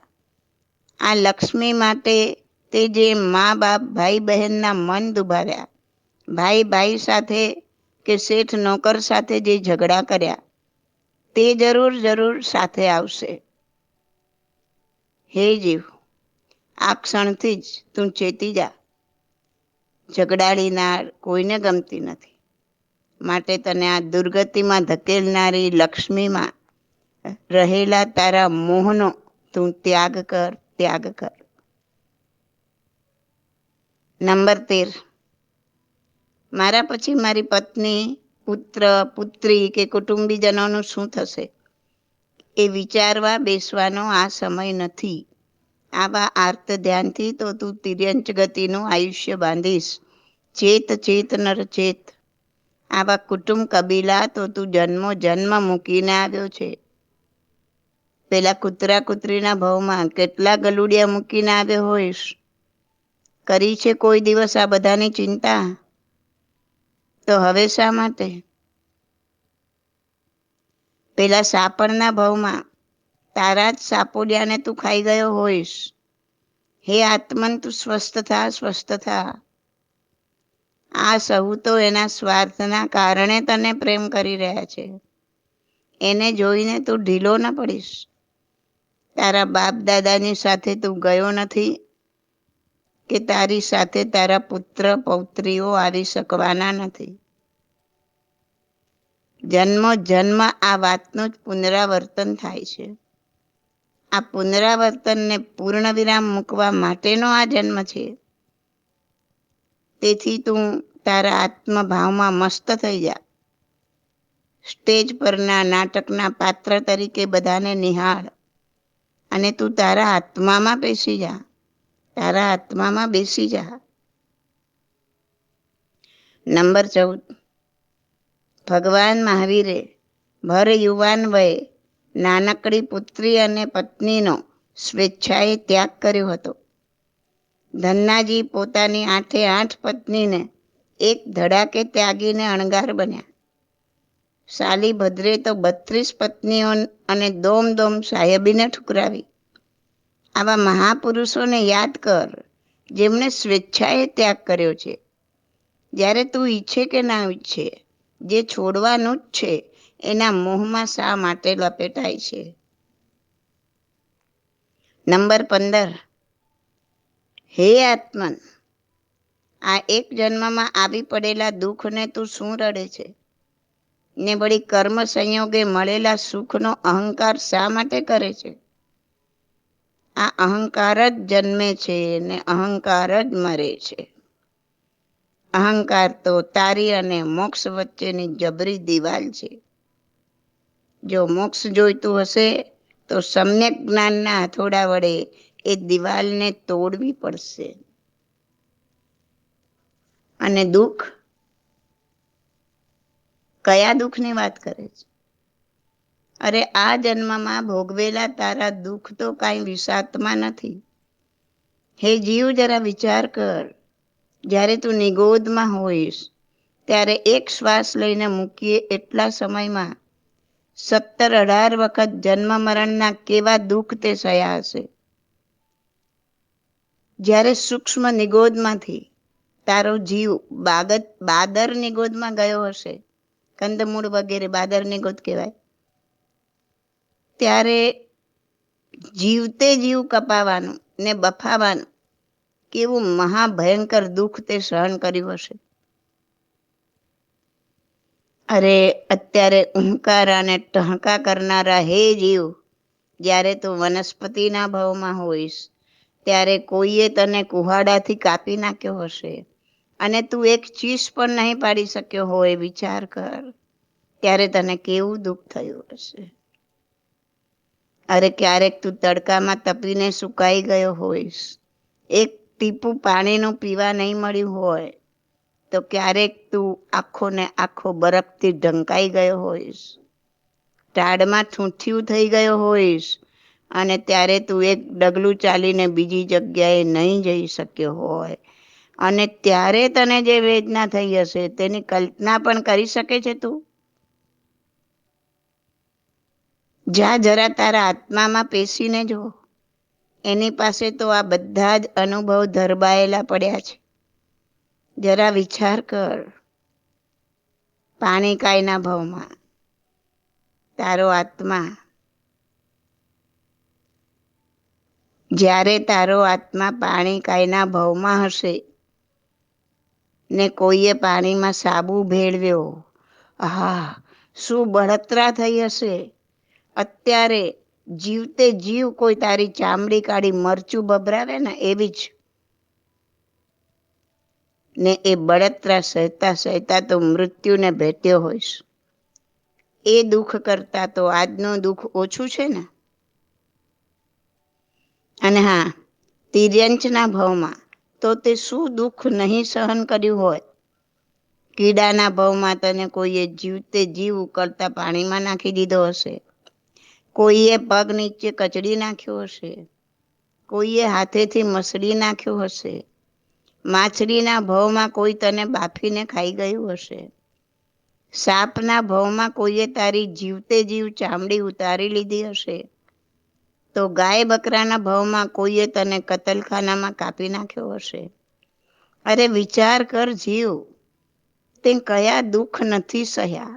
S1: આ લક્ષ્મી માટે તે જે મા બાપ ભાઈ બહેનના મન દુભાવ્યા, ભાઈ ભાઈ સાથે કે શેઠ નોકર સાથે જે ઝઘડા કર્યા, તે જરૂર જરૂર સાથે આવશે. હે જીવ, આ ક્ષણથી જ તું ચેતી જા. ઝઘડાડીનાર કોઈને ગમતી નથી. માટે તને આ દુર્ગતિમાં ધકેલનારી લક્ષ્મીમાં રહેલા તારા મોહનો તું ત્યાગ કર, ત્યાગ કર. નંબર 13. મારા પછી મારી પત્ની, પુત્ર, પુત્રી કે કુટુંબીજનોનું શું થશે એ વિચારવા બેસવાનો આ સમય નથી. આવા આર્ત ધ્યાનથી તો તું તિર્યંચ ગતિનું આયુષ્ય બાંધીશ. ચેત ચેત નર ચેત. આવા કુટુંબ કબીલા તો તું જન્મો જન્મ મૂકીને આવ્યો છે. પેલા કૂતરા કૂતરીના ભાવમાં કેટલા ગલુડિયા મૂકીને આવ્યો હોઈશ. કરી છે કોઈ દિવસ આ બધાની ચિંતા? તો હવે શા માટે? પેલા સાપણના ભાવમાં તારા જ સાપોડિયાને તું ખાઈ ગયો હોઈશ. હે આત્મન, તું સ્વસ્થ થા, સ્વસ્થ થા. આ સહુ તો એના સ્વાર્થના કારણે તને પ્રેમ કરી રહ્યા છે. એને જોઈને તું ઢીલો ન પડીશ. તારા બાપ દાદાની સાથે તું ગયો નથી કે તારી સાથે તારા પુત્ર પૌત્રીઓ આવી શકવાના નથી. જન્મો જન્મ આ વાતનું જ પુનરાવર્તન થાય છે. આ પુનરાવર્તનને પૂર્ણ વિરામ મૂકવા માટેનો આ જન્મ છે. તેથી તું તારા આત્મભાવમાં મસ્ત થઈ જા. સ્ટેજ પરના નાટકના પાત્ર તરીકે બધાને નિહાળ અને તું તારા આત્મામાં બેસી જા. તારા આત્મામાં બેસી જા. નંબર 14. ભગવાન મહાવીરે ભર યુવાન વયે નાનકડી પુત્રી અને પત્નીનો સ્વેચ્છાએ ત્યાગ કર્યો હતો. ધન્નાજી પોતાની 8 પત્નીને એક ધડાકે ત્યાગીને અણગાર બન્યા. શાલીભદ્રે તો 32 પત્નીઓ અને દોમ દોમ સાહેબીને ઠુકરાવી. આવા મહાપુરુષોને યાદ કર જેમણે સ્વેચ્છાએ ત્યાગ કર્યો છે. જ્યારે તું ઈચ્છે કે ના ઈચ્છે, જે છોડવાનું જ છે એના મોહમાં શા માટે લપેટાય છે? નંબર 15. હે આત્મન, આ એક જન્મમાં આવી પડેલા દુઃખને તું શું રડે છે? ને વળી કર્મ સંયોગે મળેલા સુખનો અહંકાર શા માટે કરે છે? આ અહંકાર જ જન્મે છે ને અહંકાર જ મરે છે. અહંકાર તો તારી અને મોક્ષ વચ્ચેની જબરી દિવાલ છે. જો મોક્ષ જોઈતું હશે તો સમ્યક જ્ઞાનના હથોડા વડે એ દિવાલને તોડવી પડશે. અને દુઃખ? કયા દુઃખની વાત કરે છે? અરે આ જન્મમાં ભોગવેલા તારા દુઃખ તો કાંઈ વિષાત્મા નથી. હે જીવ, જરા વિચાર કર. જ્યારે તું નિગોદમાં હોઈશ ત્યારે એક શ્વાસ લઈને મૂકીએ એટલા સમયમાં 17-18 વખત જન્મ મરણના કેવા દુઃખ તે સહ્યા હશે. જ્યારે સૂક્ષ્મ નિગોદમાંથી તારો જીવ બાદર નિગોદમાં ગયો હશે, કંદમૂળ વગેરે બાદર નિગોદ કહેવાય, ત્યારે જીવતે જીવ કપાવાનું ને બફાવાનું કેવું મહાભયંકર દુઃખ તે સહન કર્યું હશે. અરે અત્યારે ઉંકારા અને ટહકા કરનારા હે જીવ, જ્યારે તું વનસ્પતિના ભાવમાં હોઈશ ત્યારે કોઈએ તને કુહાડાથી કાપી નાખ્યો હશે અને તું એક ચીસ પણ નહીં પાડી શક્યો હોય. વિચાર કર ત્યારે તને કેવું દુઃખ થયું હશે. અરે ક્યારેક તું તડકામાં તપીને સુકાઈ ગયો હોઈશ, એક ટીપું પાણીનું પીવા નહીં મળ્યું હોય, તો ક્યારેક તું આખો ને આખો બરફથી ઢંકાઈ ગયો હોઈશ, ટાઢમાં ઠૂંઠિયું થઈ ગયો હોઈશ, અને ત્યારે તું એક ડગલું ચાલીને બીજી જગ્યાએ નહીં જઈ શક્યો હોય, અને ત્યારે તને જે વેદના થઈ હશે તેની કલ્પના પણ કરી શકે છે તું? જા જરા તારા આત્મામાં પેશીને જો. એની પાસે તો આ બધા જ અનુભવ ધરબાયેલા પડ્યા છે. જરા વિચાર કર. પાણી કાયના ભાવમાં તારો આત્મા, જ્યારે તારો આત્મા પાણી કાયના ભાવમાં હશે ને કોઈએ પાણીમાં સાબુ ભેળવ્યો, આહા શું બળતરા થઈ હશે. અત્યારે જીવતે જીવ કોઈ તારી ચામડી કાઢી મરચું ભભરાવે ને એવી જ. ને એ બળતરા સહેતા સહેતા તો મૃત્યુને ભેટ્યો હોઈશ. એ દુઃખ કરતા તો આજનું દુઃખ ઓછું છે ને. અને હા, તિર્યંચના ભાવમાં તો તે શું દુઃખ નહીં સહન કર્યું હોય. કીડાના ભાવમાં તને કોઈએ જીવતે જીવ ઉકળતા પાણીમાં નાખી દીધો હશે, કોઈએ પગ નીચે કચડી નાખ્યો હશે, કોઈએ હાથેથી મસળી નાખ્યો હશે, માછલીના ભાવમાં કોઈ તને બાફીને ખાઈ ગયું હશે, સાપના ભાવમાં કોઈએ તારી જીવતે જીવ ચામડી ઉતારી લીધી હશે, તો ગાય બકરાના ભાવમાં કોઈએ તને કતલખાનામાં કાપી નાખ્યો હશે. અરે વિચાર કર જીવ, તે કયા દુઃખ નથી સહ્યા.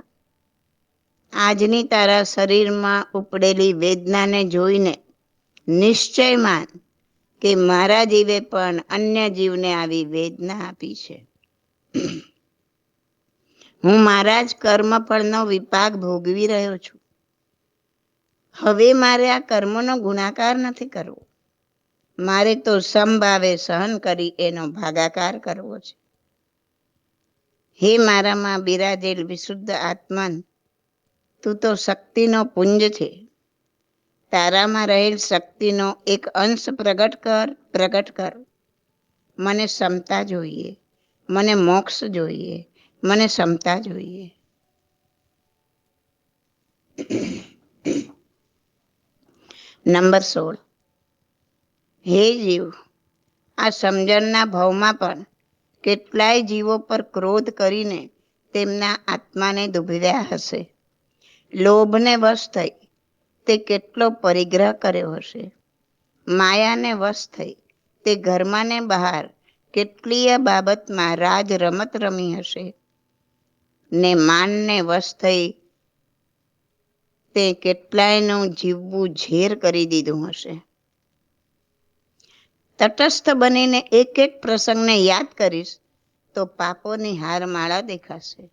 S1: આજની તારા શરીરમાં ઉપડેલી વેદનાને જોઈને નિશ્ચય માન કે મારા જીવે પણ અન્ય જીવને આવી વેદના આપી છે. હું મારા જ કર્મફળનો વિપાક ભોગવી રહ્યો છું. હવે મારે આ કર્મનો ગુણાકાર નથી કરવો, મારે તો સમભાવે સહન કરી એનો ભાગાકાર કરવો છે. હે મારામાં બિરાજેલ વિશુદ્ધ આત્મન, તું તો શક્તિનો પુંજ છે. તારામાં રહેલ શક્તિનો એક અંશ પ્રગટ કર. મને ક્ષમતા જોઈએ, મને મોક્ષ જોઈએ, મને ક્ષમતા જોઈએ. નંબર 16. હે જીવ, આ સમજણના ભાવમાં પણ કેટલાય જીવો પર ક્રોધ કરીને તેમના આત્માને દુભવ્યા હશે. લોભને વશ થઈ તે કેટલો પરિગ્રહ કર્યો હશે. માયાને વશ થઈ તે ઘરમાં ને બહાર કેટલીય બાબતમાં રાજ રમત રમી હશે. ને માનને વશ થઈ તે કેટલાયનું જીવવું ઝેર કરી દીધું હશે. તટસ્થ બનીને એક એક પ્રસંગને યાદ કરીશ તો પાપોની હારમાળા દેખાશે.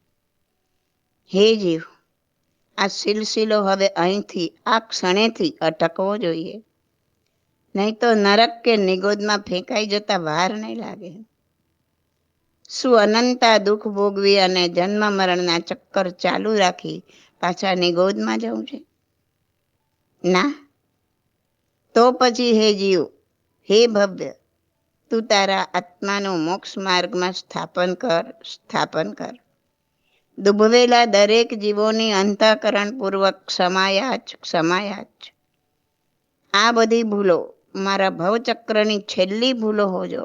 S1: હે જીવ, આ સિલસિલો હવે અહીંથી આ ક્ષણેથી અટકવો જોઈએ, નહીં તો નરક કે નિગોદમાં ફેંકાઈ જતા વાર નહીં લાગે. શું અનંતા દુઃખ ભોગવી અને જન્મ મરણના ચક્કર ચાલુ રાખી પાછા નિગોદમાં જવું છે? ના. તો પછી હે જીવ, હે ભવ્ય, તું તારા આત્માનું મોક્ષ માર્ગમાં સ્થાપન કર. દુભવેલા દરેક જીવોની અંતઃકરણપૂર્વક ક્ષમાયાચ. આ બધી ભૂલો મારા ભવચક્રની છેલ્લી ભૂલો હોજો.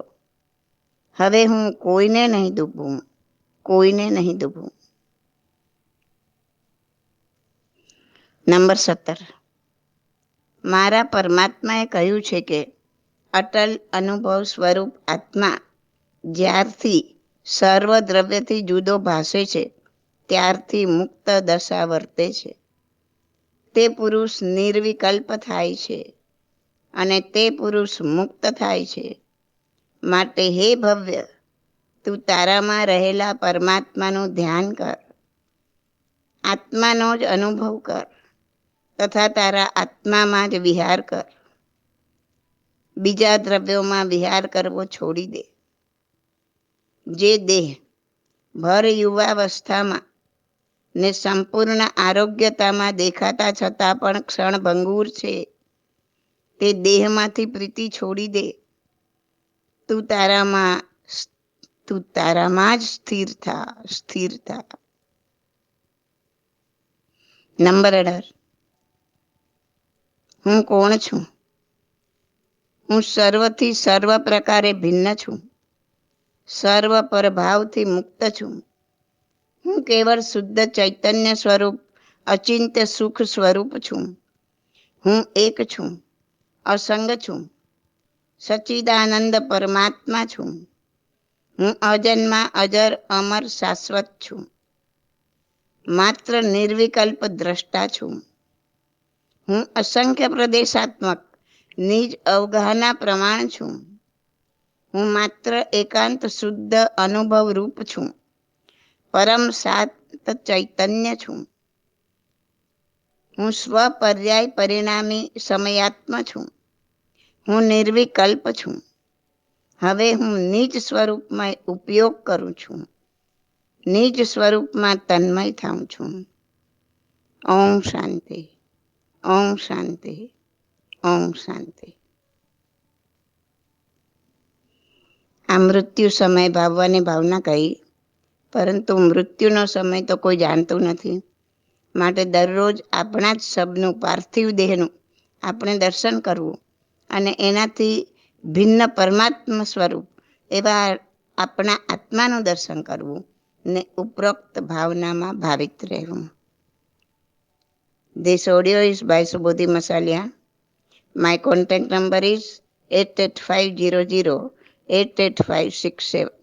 S1: હવે હું કોઈને નહીં દુભવું, કોઈને નહીં દુભવું. નંબર 17. મારા પરમાત્માએ કહ્યું છે કે અટલ અનુભવ સ્વરૂપ આત્મા જ્યારથી સર્વ દ્રવ્યથી જુદો ભાસે છે ત્યારથી મુક્ત દશા વર્તે છે. તે પુરુષ નિર્વિકલ્પ થાય છે અને તે પુરુષ મુક્ત થાય છે. માટે હે ભવ્ય, તું તારામાં રહેલા પરમાત્માનું ધ્યાન કર, આત્માનો જ અનુભવ કર તથા તારા આત્મામાં જ વિહાર કર. બીજા દ્રવ્યોમાં વિહાર કરવો છોડી દે. જે દેહ ભર યુવાવસ્થામાં ને સંપૂર્ણ આરોગ્યતામાં દેખાતા છતાં પણ ક્ષણભંગુર છે, તે દેહમાંથી પ્રીતિ છોડી દે. તું તારામાં જ સ્થિર થા. નંબર 18. હું કોણ છું? હું સર્વથી સર્વ પ્રકારે ભિન્ન છું. સર્વ પરભાવથી મુક્ત છું. હું કેવળ શુદ્ધ ચૈતન્ય સ્વરૂપ અચિંત્ય સુખ સ્વરૂપ છું. હું એક છું, અસંગ છું, સચ્ચિદાનંદ પરમાત્મા છું. હું અજન્મા, અજર, અમર, શાશ્વત છું. માત્ર નિર્વિકલ્પ દ્રષ્ટા છું. હું અસંખ્ય પ્રદેશાત્મક નિજ અવગાહના પ્રમાણ છું. હું માત્ર એકાંત શુદ્ધ અનુભવ રૂપ છું. પરમ શાંત ચૈતન્ય છું. હું સ્વપર્યાય પરિણામી સમયાત્મ છું. હું નિર્વિકલ્પ છું. હવે હું નિજ સ્વરૂપમાં ઉપયોગ કરું છું. નિજ સ્વરૂપમાં તન્મય થાઉં છું. ઓમ શાંતિ, ઓમ શાંતિ, ઓમ શાંતિ. આ મૃત્યુ સમય ભાવવાની ભાવના કહી, પરંતુ મૃત્યુનો સમય તો કોઈ જાણતું નથી. માટે દરરોજ આપણા જ સબનું પાર્થિવ દેહનું આપણે દર્શન કરવું અને એનાથી ભિન્ન પરમાત્મ સ્વરૂપ એવા આપણા આત્માનું દર્શન કરવું ને ઉપરોક્ત ભાવનામાં ભાવિત રહેવું. This audio is by Subodhi Masalia. My contact number is 88500 88567.